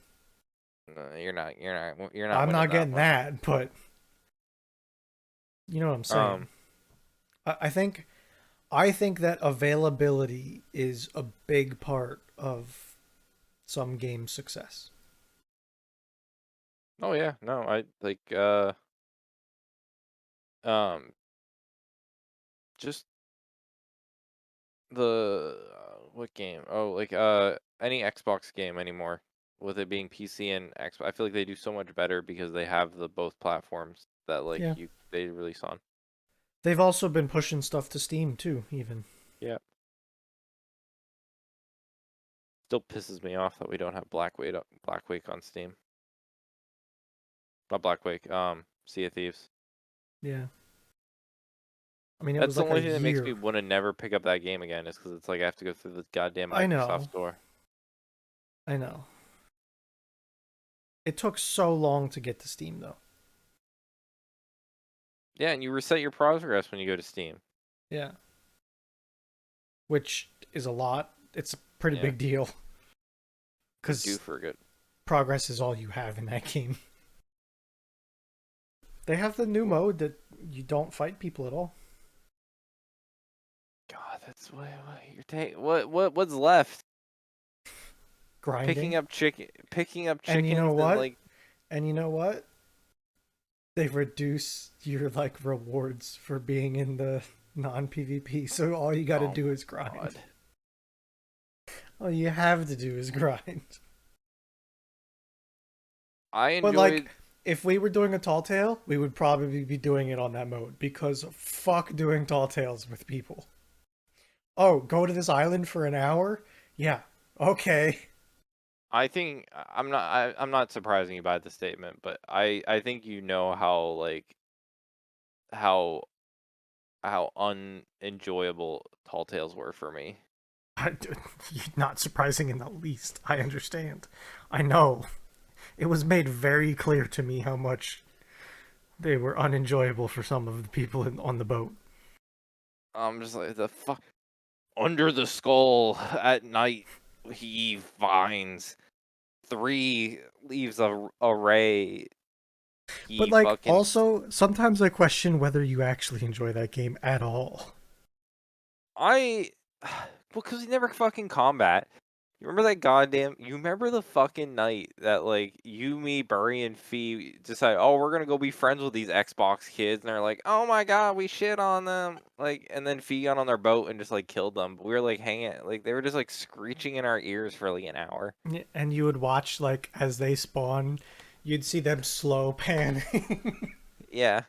No, you're not
I'm
winning
not
that
getting
one.
that, but you know what I'm saying.
Um,
I think I think that availability is a big part of some game success.
oh yeah, no, I like um just the what game? Oh, like any Xbox game anymore. With it being PC and Xbox, I feel like they do so much better because they have the both platforms that like
Yeah.
they release on.
They've also been pushing stuff to Steam too, even.
Yeah. Still pisses me off that we don't have Black Wake on Steam. Not Black Wake, Sea of Thieves.
Yeah. I mean, it
That's
was
the
like a
only thing that makes
year.
me want to never pick up that game again is because it's like I have to go through the goddamn
I
Microsoft
know.
store.
I know. It took so long to get to Steam though.
Yeah, and you reset your progress when you go to Steam.
Yeah. Which is a lot. It's a pretty
Yeah,
big deal
you're due
cuz
for a good.
progress is all you have in that game. They have the new mode that you don't fight people at all.
God, that's what you're taking. What's left?
Grinding.
Picking up
And you know
chickens, and
what?
like,
And you know what? They reduce your like rewards for being in the non-PvP. So all you got to
oh
do
my
is grind.
God,
All you have to do is grind.
I
But like,
enjoyed.
if we were doing a tall tale, we would probably be doing it on that mode because fuck doing tall tales with people. Oh, go to this island for an hour? Yeah. Okay.
I think I'm not surprising you by the statement, but I think you know how like how unenjoyable Tall Tales were for me.
Not surprising in the least. I understand. I know. It was made very clear to me how much they were unenjoyable for some of the people on the boat.
I'm just like the fuck under the skull at night. He vines. 3 leaves a ray.
But
He
like,
fucking.
also, sometimes I question whether you actually enjoy that game at all.
I. Well, because he never fucking combat. You remember that goddamn? You remember the fucking night that like you, me, Burry, and Fee decide, oh, we're gonna go be friends with these Xbox kids, and they're like, oh my god, we shit on them, like, and then Fee got on their boat and just like killed them. But we were like hanging, like they were just like screeching in our ears for like an hour.
And you would watch, like, as they spawn, you'd see them slow panning
Yeah,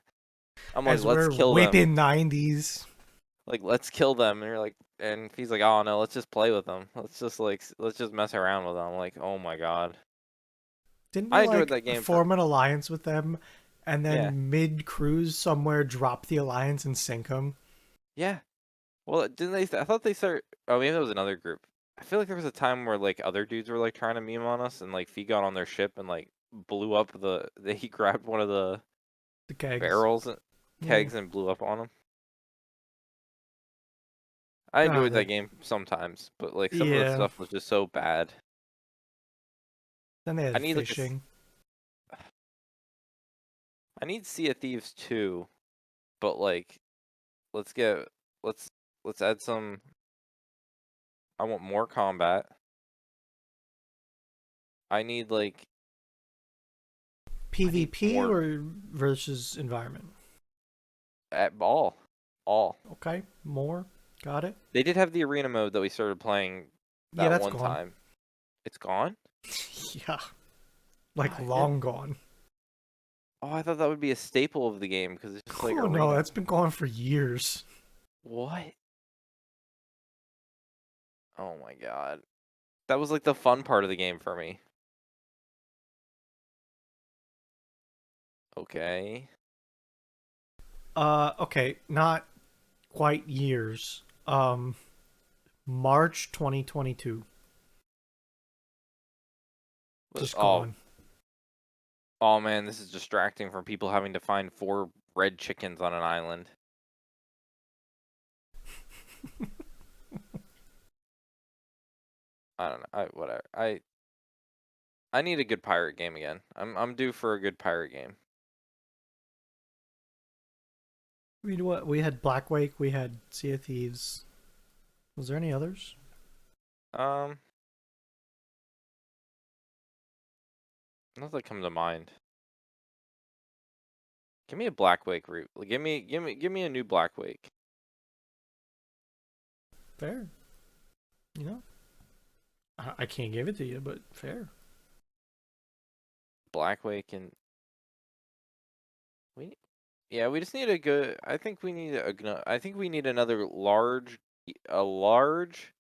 I'm like,
as
let's
we're
kill them,
whipping 90s.
like let's kill them, and you're like, and Fee's like, oh no, let's just play with them, let's just like let's just mess around with them. I'm like, oh my god,
Didn't we,
I enjoyed
like,
that game for
form an alliance with them and
yeah,
then mid cruise somewhere drop the alliance and sink them?
yeah. Well, didn't they? I thought they start. Oh, maybe that was another group. I feel like there was a time where like other dudes were like trying to meme on us, and like Fee got on their ship and like blew up he grabbed one of the
The kegs.
barrels and
Yeah.
kegs and blew up on him. I
Ah,
enjoyed that
that.
game sometimes, but like some of the
Yeah.
stuff was just so bad.
Then they
I
had
need
fishing.
I need Sea of Thieves too, but like let's get let's let's add some. I want more combat. I need like I need
PvP
more
or versus environment?
at all.
Okay. More. Got it.
They did have the arena mode that we started playing
Yeah,
that
that's
one
gone.
time. It's gone?
Yeah. Like,
I didn't.
long gone.
Oh, I thought that would be a staple of the game because it's just like
Oh no,
arena.
that's been gone for years.
What? Oh my god. That was like the fun part of the game for me. Okay.
Okay, not quite years. March 2022. Just
Oh,
gone.
oh man, this is distracting from people having to find 4 red chickens on an island. I don't know. Whatever. I need a good pirate game again. I'm due for a good pirate game.
We had Black Wake, we had Sea of Thieves. Was there any others?
Um, nothing come to mind. Give me a Black Wake route. Give me a new Black Wake.
Fair. You know, I can't give it to you, but fair.
Black Wake and we yeah, we just need a good. I think we need I think we need another a large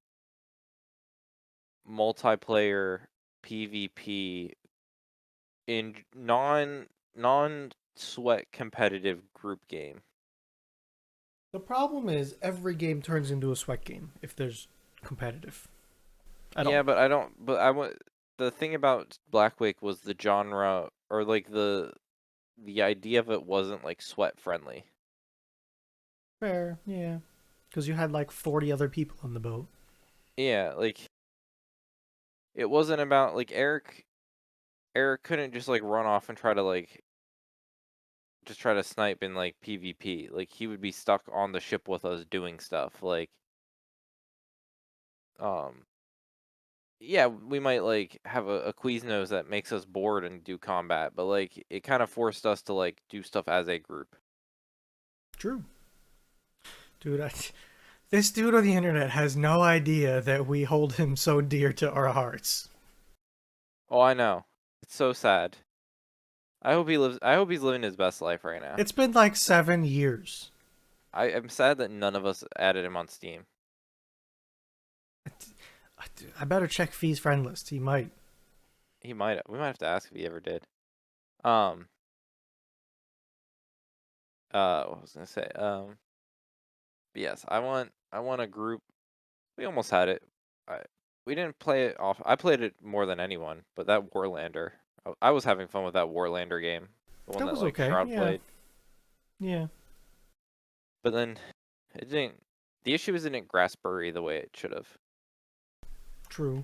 multiplayer PvP in non sweat competitive group game.
The problem is every game turns into a sweat game if there's competitive at
Yeah,
all.
but I don't. But I want the thing about Black Wake was the genre or like the idea of it wasn't like sweat friendly.
Fair, yeah. Because you had like 40 other people on the boat.
Yeah, like it wasn't about like Eric couldn't just like run off and try to like just try to snipe in like PvP. Like he would be stuck on the ship with us doing stuff. Like um yeah, we might like have a Quiznos that makes us bored and do combat, but like it kind of forced us to like do stuff as a group.
True. Dude, this dude on the internet has no idea that we hold him so dear to our hearts.
Oh, I know. It's so sad. I hope he's living his best life right now.
It's been like 7 years.
I'm sad that none of us added him on Steam.
I better check Fee's friend list. He might.
He might. We might have to ask if he ever did. Um. What was I gonna say? Yes, I want a group. We almost had it. I we didn't play it off. I played it more than anyone, but that Warlander. I was having fun with that Warlander game, the one
That
that
was
like
okay.
Shroud
Yeah.
played.
Yeah.
But then it didn't. The issue is it didn't grasp Bury the way it should have.
True.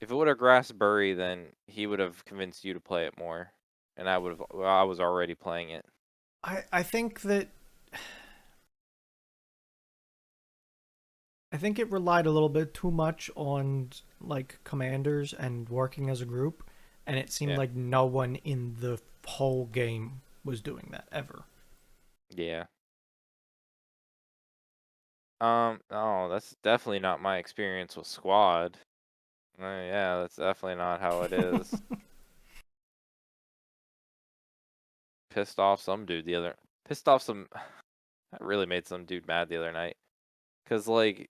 If it would have grasped Bury, then he would have convinced you to play it more, and I would have. Well, I was already playing it.
I think that I think it relied a little bit too much on like commanders and working as a group, and it seemed
Yeah.
like no one in the whole game was doing that ever.
Yeah. Oh, that's definitely not my experience with Squad. Yeah, that's definitely not how it is. Pissed off some dude the other. Pissed off some. I really made some dude mad the other night. Cause like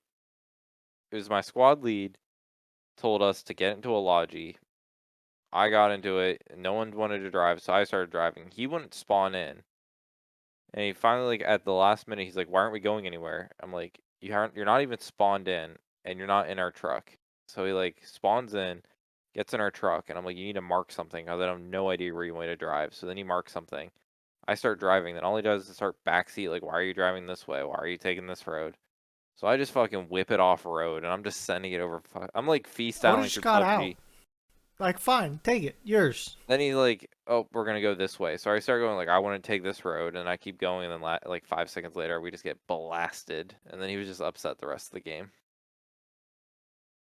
it was my squad lead told us to get into a logi. I got into it. No one wanted to drive, so I started driving. He wouldn't spawn in, and he finally like at the last minute he's like, "Why aren't we going anywhere?" I'm like, You're not even spawned in, and you're not in our truck." So he like spawns in, gets in our truck, and I'm like, "You need to mark something, cause I have no idea where you want me to drive." So then he marks something. I start driving. Then all he does is start backseat. Like, why are you driving this way? Why are you taking this road? So I just fucking whip it off road, and I'm just sending it over. I'm like
I would have
freestyling
just
through
got out.
PUBG.
Like, fine, take it, yours.
Then he's like, "Oh, we're gonna go this way." So I start going like, "I want to take this road," and I keep going. And then like 5 seconds later, we just get blasted. And then he was just upset the rest of the game.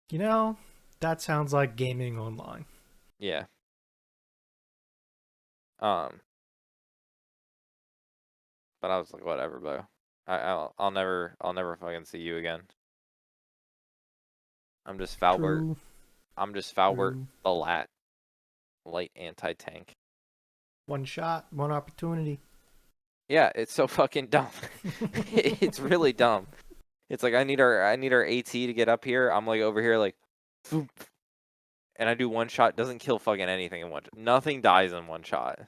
You know, that sounds like gaming online.
Yeah. Um. But I was like, whatever, bro. I'll never fucking see you again. I'm just Falbert.
True,
I'm just Falbert
true.
the light anti tank.
One shot, one opportunity.
Yeah, it's so fucking dumb. It's really dumb. It's like I need our AT to get up here. I'm like over here like, "Foop," and I do one shot. Doesn't kill fucking anything in one. Nothing dies in one shot.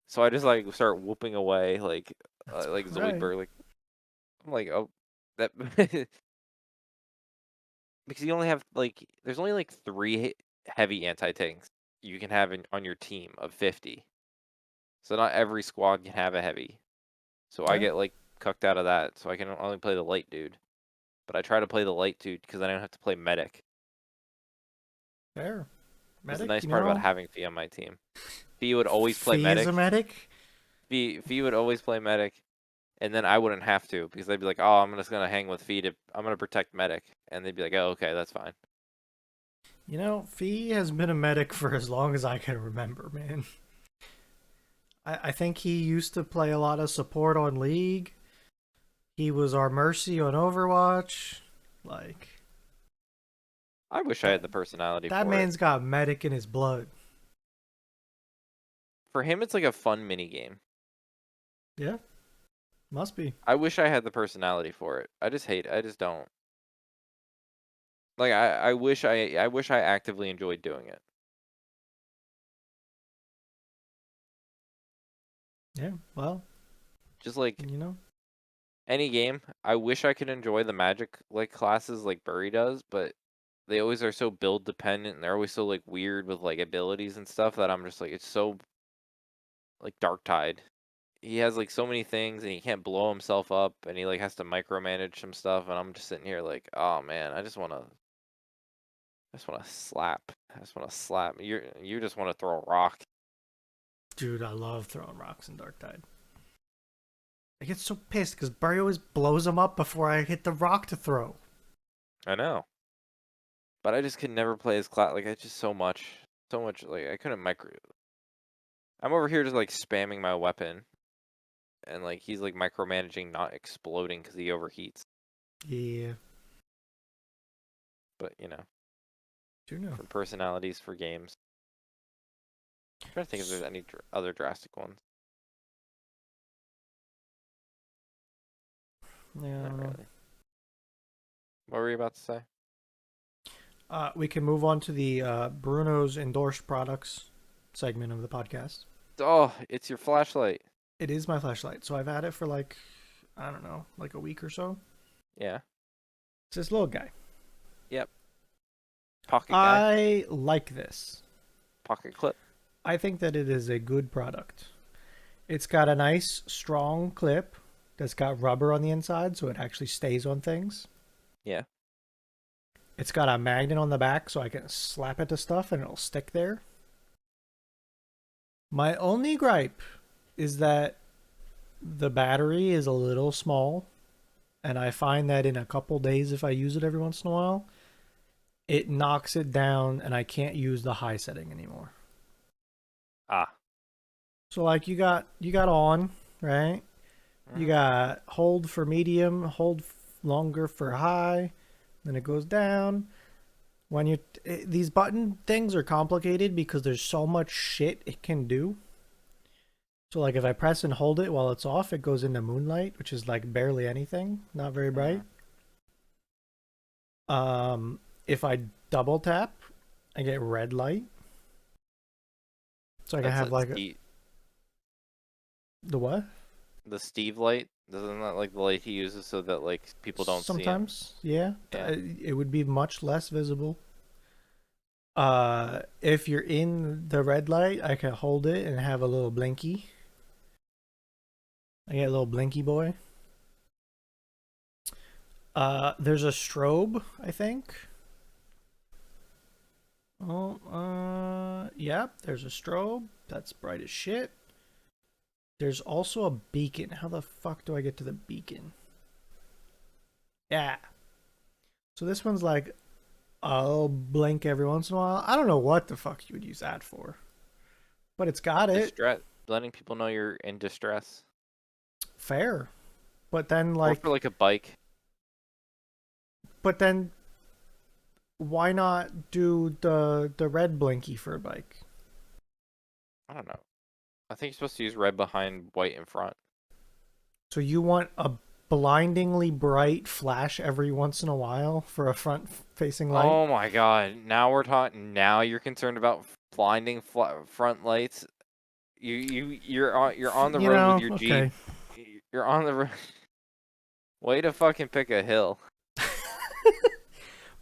So I just like start whooping away
That's
like
about right.
Zoidberg. Like I'm like, oh, that because you only have like there's only like 3 heavy anti tanks. you can have on your team of 50. So not every squad can have a heavy. So I
Yeah,
get like cucked out of that. So I can only play the light dude. But I try to play the light dude because I don't have to play medic.
fair.
That's the
Medic,
nice part about having Fee on my team. Fee would always play
Fee is a
medic.
medic.
Fee would always play medic, and then I wouldn't have to because they'd be like, "Oh, I'm just gonna hang with Fee to I'm gonna protect medic," and they'd be like, "Oh, okay, that's fine."
Fee has been a medic for as long as I can remember, man. I think he used to play a lot of support on League. He was our Mercy on Overwatch. Like
I wish I had
that
the personality
that
for it.
man's got medic in his blood.
For him, it's like a fun mini game.
Yeah, must be.
I wish I had the personality for it. I just hate it. I just don't. Like I wish I actively enjoyed doing it.
Yeah, well,
Just like
you know.
any game, I wish I could enjoy the magic like classes like Burry does, but they always are so build dependent and they're always so like weird with like abilities and stuff that I'm just like it's so like Dark Tide. He has like so many things and he can't blow himself up and he like has to micromanage some stuff and I'm just sitting here like, oh man, I just wanna slap. I just wanna slap. You just wanna throw a rock.
Dude, I love throwing rocks in Dark Tide. I get so pissed because Barry always blows them up before I hit the rock to throw.
I know. But I just could never play his class like it's just so much like I couldn't micro I'm over here just like spamming my weapon and like he's like micromanaging not exploding because he overheats.
Yeah,
But
do know.
for personalities for games. I'm trying to think if there's any other drastic ones.
Yeah, I
Not
don't know.
really. What were you about to say?
We can move on to the Bruno's endorsed products segment of the podcast.
Oh, it's your flashlight.
It is my flashlight, so I've had it for like, I don't know, like a week or so.
Yeah.
It's this little guy.
Yep. Pocket guy.
I like this.
Pocket clip.
I think that it is a good product. It's got a nice, strong clip that's got rubber on the inside, so it actually stays on things.
Yeah.
It's got a magnet on the back, so I can slap it to stuff and it'll stick there. My only gripe is that the battery is a little small, and I find that in a couple days, if I use it every once in a while, it knocks it down and I can't use the high setting anymore.
Ah.
So like you got on, right? You got hold for medium, hold longer for high, then it goes down. When these button things are complicated because there's so much shit it can do. So like if I press and hold it while it's off, it goes into moonlight, which is like barely anything, not very bright. If I double tap, I get red light. So I can have like the what?
The Steve light. Doesn't that like the light he uses so that like people don't see him?
Sometimes, yeah.
Yeah.
It would be much less visible. If you're in the red light, I can hold it and have a little blinky. I get a little blinky boy. There's a strobe, I think. Oh, yeah, there's a strobe. That's bright as shit. There's also a beacon. How the fuck do I get to the beacon? Yeah. So this one's like, I'll blink every once in a while. I don't know what the fuck you would use that for. But it's got it.
Distress. Letting people know you're in distress.
Fair. But then
Or for like a bike.
But then why not do the red blinky for a bike?
I don't know. I think you're supposed to use red behind, white in front.
So you want a blindingly bright flash every once in a while for a front-facing light?
Oh my god! Now we're talking. Now you're concerned about blinding front lights. You're on the road with your
okay.
Jeep. You're on the road. Way to fucking pick a hill.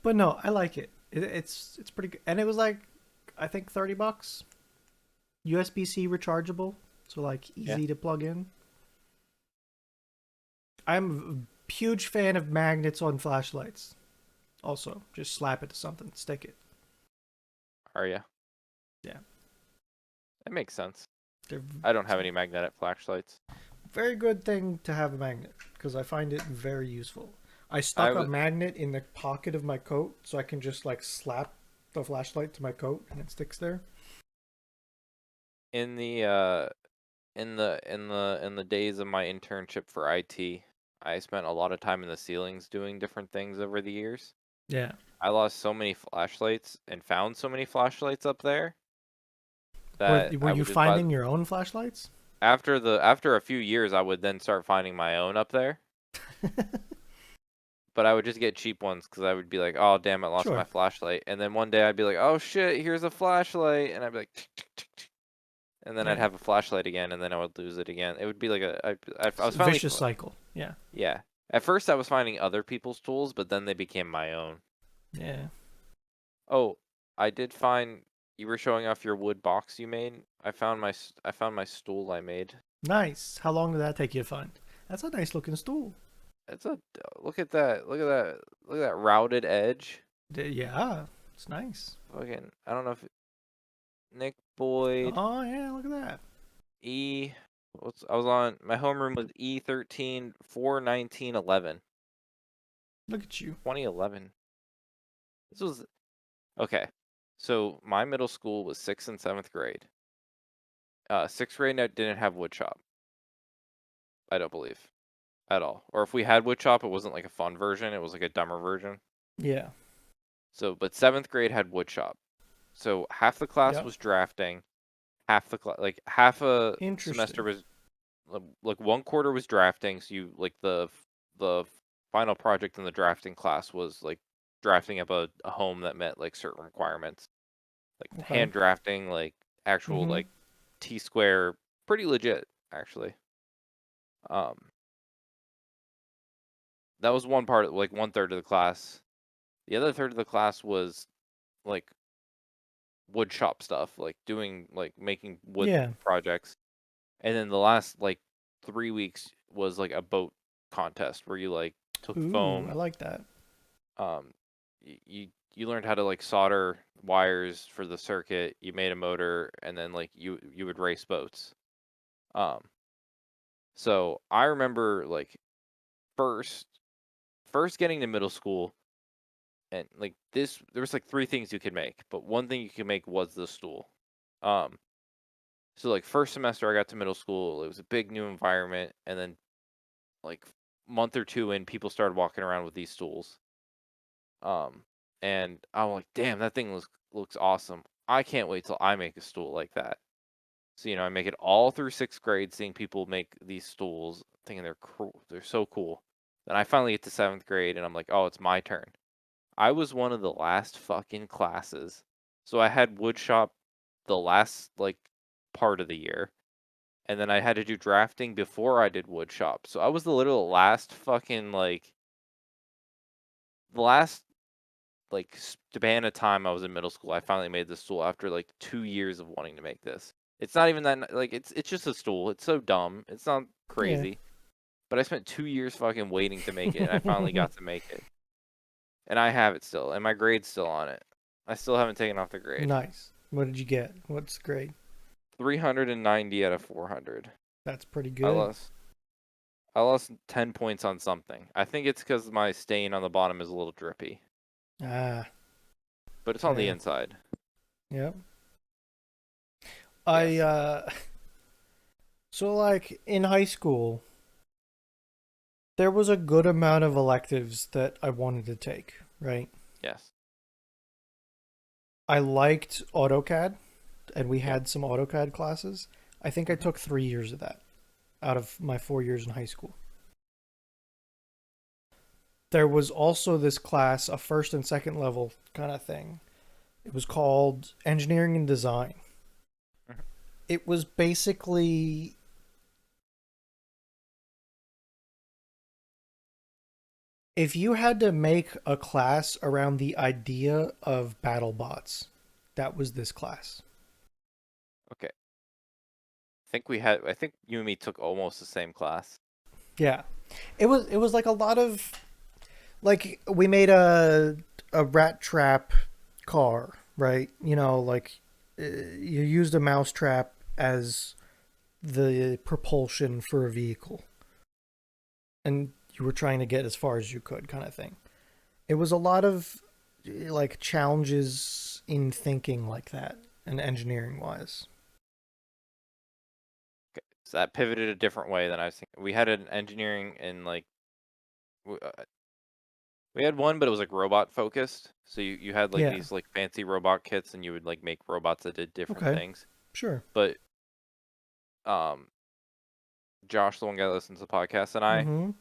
But no, I like it. It's pretty good. And it was like I think $30. USB-C rechargeable, so like
Yeah.
easy to plug in. I'm a huge fan of magnets on flashlights. Also, just slap it to something, stick it.
Are you?
Yeah,
That makes sense.
they're
I don't
it's
have any magnetic flashlights.
very good thing to have a magnet because I find it very useful. I
I
stuck a
was
magnet in the pocket of my coat so I can just like slap the flashlight to my coat and it sticks there.
in the in the days of my internship for IT. I spent a lot of time in the ceilings doing different things over the years.
Yeah.
I lost so many flashlights and found so many flashlights up there that
Were
I
you
would just buy
finding your own flashlights?
after a few years I would then start finding my own up there. But I would just get cheap ones because I would be like, "Oh damn, I lost my
Sure.
flashlight." And then one day I'd be like, "Oh shit, here's a flashlight," and I'd be like, "Tick, tick, tick, tick." And then I'd
Yeah.
have a flashlight again, and then I would lose it again. It would be like I
It's
was
a
finally
vicious cycle. Yeah.
yeah. At first I was finding other people's tools, but then they became my own.
Yeah.
Oh, I did find you were showing off your wood box you made. I found my stool I made.
Nice. How long did that take you to find? That's a nice looking stool.
It's a look at that. Look at that. Look at that routed edge.
Yeah, it's nice.
Fucking I don't know if Nick Boyd
Oh yeah, look at that.
E what's I was on my homeroom was E13 41911.
Look at you.
2011. This was okay. So my middle school was 6th and 7th grade. 6th grade didn't have wood shop. I don't believe at all. Or if we had wood shop, it wasn't like a fun version. It was like a dumber version.
Yeah.
So, but 7th grade had wood shop. So half the class
Yep.
was drafting, half the like half a semester
Interesting.
was like one quarter was drafting. So you like the final project in the drafting class was like drafting up a home that met like certain requirements, like
Okay.
hand drafting, like actual
Mm-hmm.
like T square, pretty legit actually. Um, that was one part, like one third of the class. The other third of the class was like wood shop stuff, like doing like making wood
Yeah.
projects. And then the last like 3 weeks was like a boat contest where you like took
Ooh, I
foam,
like that.
um, you learned how to like solder wires for the circuit. You made a motor, and then like you would race boats. Um, so I remember like first first getting to middle school, and like this there was like three things you could make, but one thing you could make was the stool. Um, so like first semester I got to middle school, it was a big new environment, and then like month or two in, people started walking around with these stools. Um, and I'm like, damn, that thing looks awesome. I can't wait till I make a stool like that. So I make it all through 6th grade, seeing people make these stools, thinking they're cool, they're so cool. Then I finally get to 7th grade, and I'm like, oh, it's my turn. I was one of the last fucking classes, so I had wood shop the last like part of the year, and then I had to do drafting before I did wood shop. So I was the literal last fucking like the last like span of time I was in middle school. I finally made this stool after like 2 years of wanting to make this. It's not even that like it's just a stool. It's so dumb. It's not
Yeah.
crazy. But I spent 2 years fucking waiting to make it, and I finally got to make it. And I have it still, and my grade's still on it. I still haven't taken off the grade.
Nice. What did you get? What's the grade?
390 out of 400.
That's pretty
I
good.
lost. I lost 10 points on something. I think it's because my stain on the bottom is a little drippy,
Ah,
but it's on the
yeah.
inside.
Yep. I
Yes.
so like in high school, there was a good amount of electives that I wanted to take, right?
Yes.
I liked AutoCAD and we
Yep.
had some AutoCAD classes. I think I
Hmm.
took 3 years of that out of my 4 years in high school. There was also this class, a first and second level kind of thing. It was called Engineering and Design.
Hmm.
It was basically if you had to make a class around the idea of battle bots, that was this class.
Okay. I think you and me took almost the same class.
Yeah. It was like a lot of like we made a rat trap car, right? You know, like you used a mouse trap as the propulsion for a vehicle, and you were trying to get as far as you could, kind of thing. It was a lot of like challenges in thinking like that and engineering wise.
Okay. So that pivoted a different way than I was thinking. We had an engineering and like we had one, but it was like robot focused. So you had like
Yeah.
these like fancy robot kits, and you would like make robots that did different
Okay.
things.
Sure.
But um, Josh, the one guy that listens to the podcast, and I
Mm-hmm.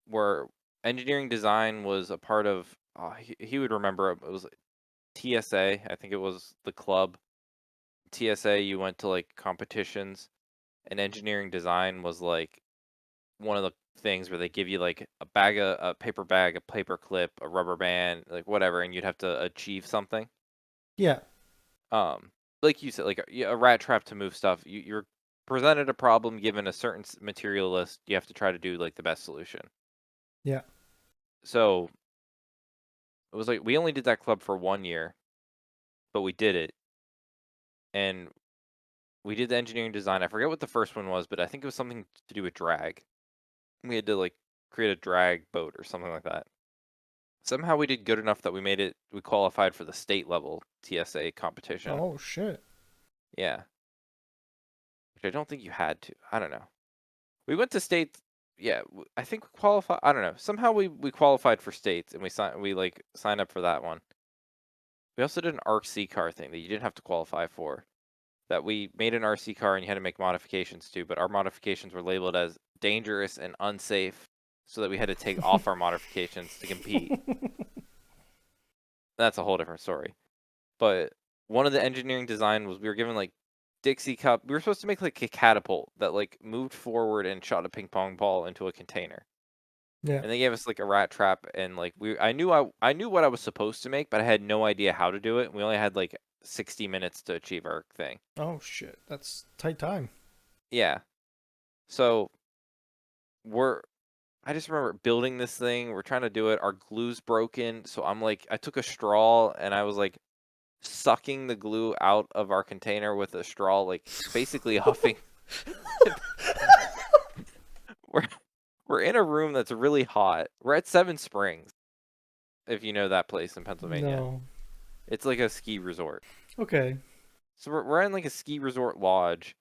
were engineering design was a part of. He would remember it was TSA. I think it was the club. TSA. You went to like competitions, and engineering design was like one of the things where they give you like a paper bag, a paper clip, a rubber band, like whatever, and you'd have to achieve something.
Yeah.
Um, like you said, like a rat trap to move stuff. You're presented a problem, given a certain material list. You have to try to do like the best solution.
Yeah.
So it was like we only did that club for 1 year, but we did it, and we did the engineering design. I forget what the first one was, but I think it was something to do with drag. We had to like create a drag boat or something like that. Somehow we did good enough that we qualified for the state level TSA competition.
Oh shit.
Yeah, which I don't think you had to. I don't know. We went to state. Yeah, I think we qualified. I don't know. Somehow we qualified for states, and we like signed up for that one. We also did an RC car thing that you didn't have to qualify for. That we made an RC car and you had to make modifications to, but our modifications were labeled as dangerous and unsafe, so that we had to take off our modifications to compete. That's a whole different story. But one of the engineering design was we were given like Dixie cup. We were supposed to make like a catapult that like moved forward and shot a ping pong ball into a container.
Yeah.
And they gave us like a rat trap, and like I knew what I was supposed to make, but I had no idea how to do it. We only had like 60 minutes to achieve our thing.
Oh shit. That's tight time.
Yeah. So we're I just remember building this thing. We're trying to do it. Our glue's broken, so I took a straw and I was like sucking the glue out of our container with a straw, like basically huffing. we're we're in a room that's really hot. We're at Seven Springs, if you know that place in Pennsylvania.
No.
It's like a ski resort.
Okay.
So we're in like a ski resort lodge.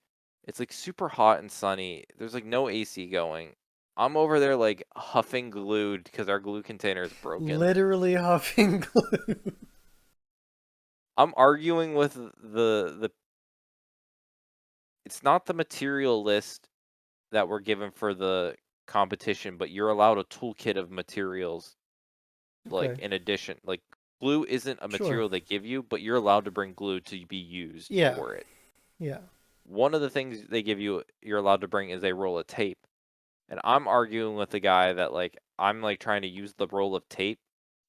It's like super hot and sunny. There's like no AC going. I'm over there like huffing glued because our glue container is broken.
Literally huffing glue.
I'm arguing with the it's not the material list that we're given for the competition, but you're allowed a toolkit of materials like
Okay.
in addition. Like glue isn't a
Sure.
material they give you, but you're allowed to bring glue to be used
Yeah.
for it.
Yeah.
One of the things they give you you're allowed to bring is a roll of tape. And I'm arguing with the guy that like I'm like trying to use the roll of tape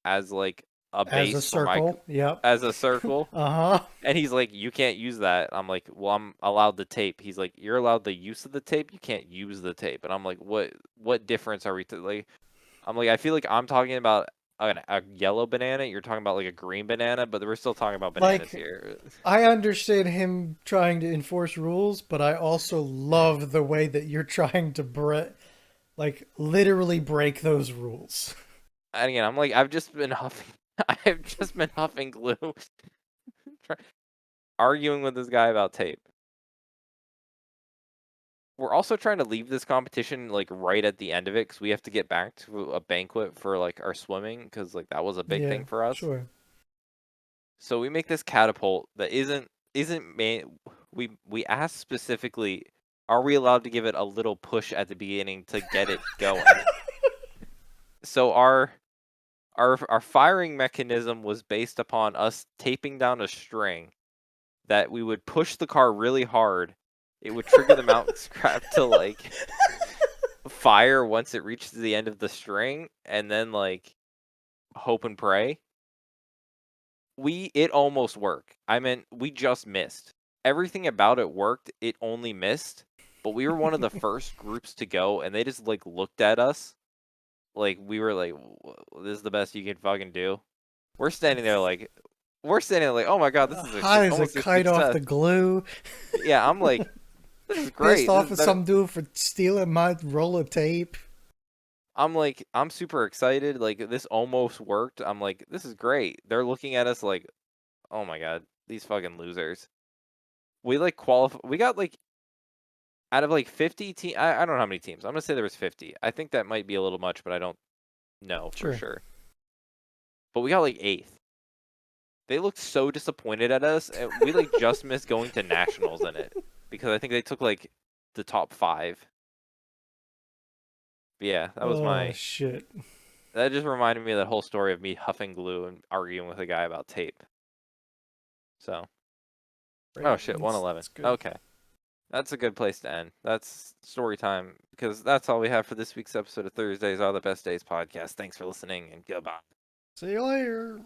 as like a
As a
base for
circle. Yep.
as a circle.
Uh-huh.
And he's like, you can't use that. I'm like, well, I'm allowed the tape. He's like, you're allowed the use of the tape. You can't use the tape. And I'm like, what difference are we like? I'm like, I feel like I'm talking about a yellow banana. You're talking about like a green banana, but we're still talking about bananas
Like,
here.
I understand him trying to enforce rules, but I also love the way that you're trying to like literally break those rules.
And again, I'm like, I've just been huffing. I've just been huffing glue, arguing with this guy about tape. We're also trying to leave this competition like right at the end of it because we have to get back to a banquet for like our swimming because like that was a big
Yeah,
thing for us.
sure.
So we make this catapult that isn't made. We asked specifically, are we allowed to give it a little push at the beginning to get it going? So our firing mechanism was based upon us taping down a string that we would push the car really hard. It would trigger the mountain scrap to like fire once it reaches the end of the string, and then like hope and pray. it almost worked. I mean, we just missed. Everything about it worked. It only missed. But we were one of the first groups to go, and they just like looked at us like we were like, "This is the best you can fucking do." We're standing there like, "Oh my god, this is
High as a
almost a
kite off
success."
the glue.
Yeah, I'm like, "This is
Pissed
great."
off at some dude for stealing my roll of tape.
I'm like, I'm super excited. Like this almost worked. I'm like, this is great. They're looking at us like, "Oh my god, these fucking losers." We like qualify. We got like out of like 50 team. I don't know how many teams. I'm gonna say there was 50. I think that might be a little much, but I don't know for
Sure.
sure. But we got like eighth. They looked so disappointed at us, and we like just missed going to nationals in it because I think they took like the top 5. But yeah, that was
Oh
my.
shit.
That just reminded me of that whole story of me huffing glue and arguing with a guy about tape. So, oh
Right.
shit,
That's
111.
good.
Okay, that's a good place to end. That's story time because that's all we have for this week's episode of Thursdays Are the Best Days podcast. Thanks for listening and goodbye.
See you later.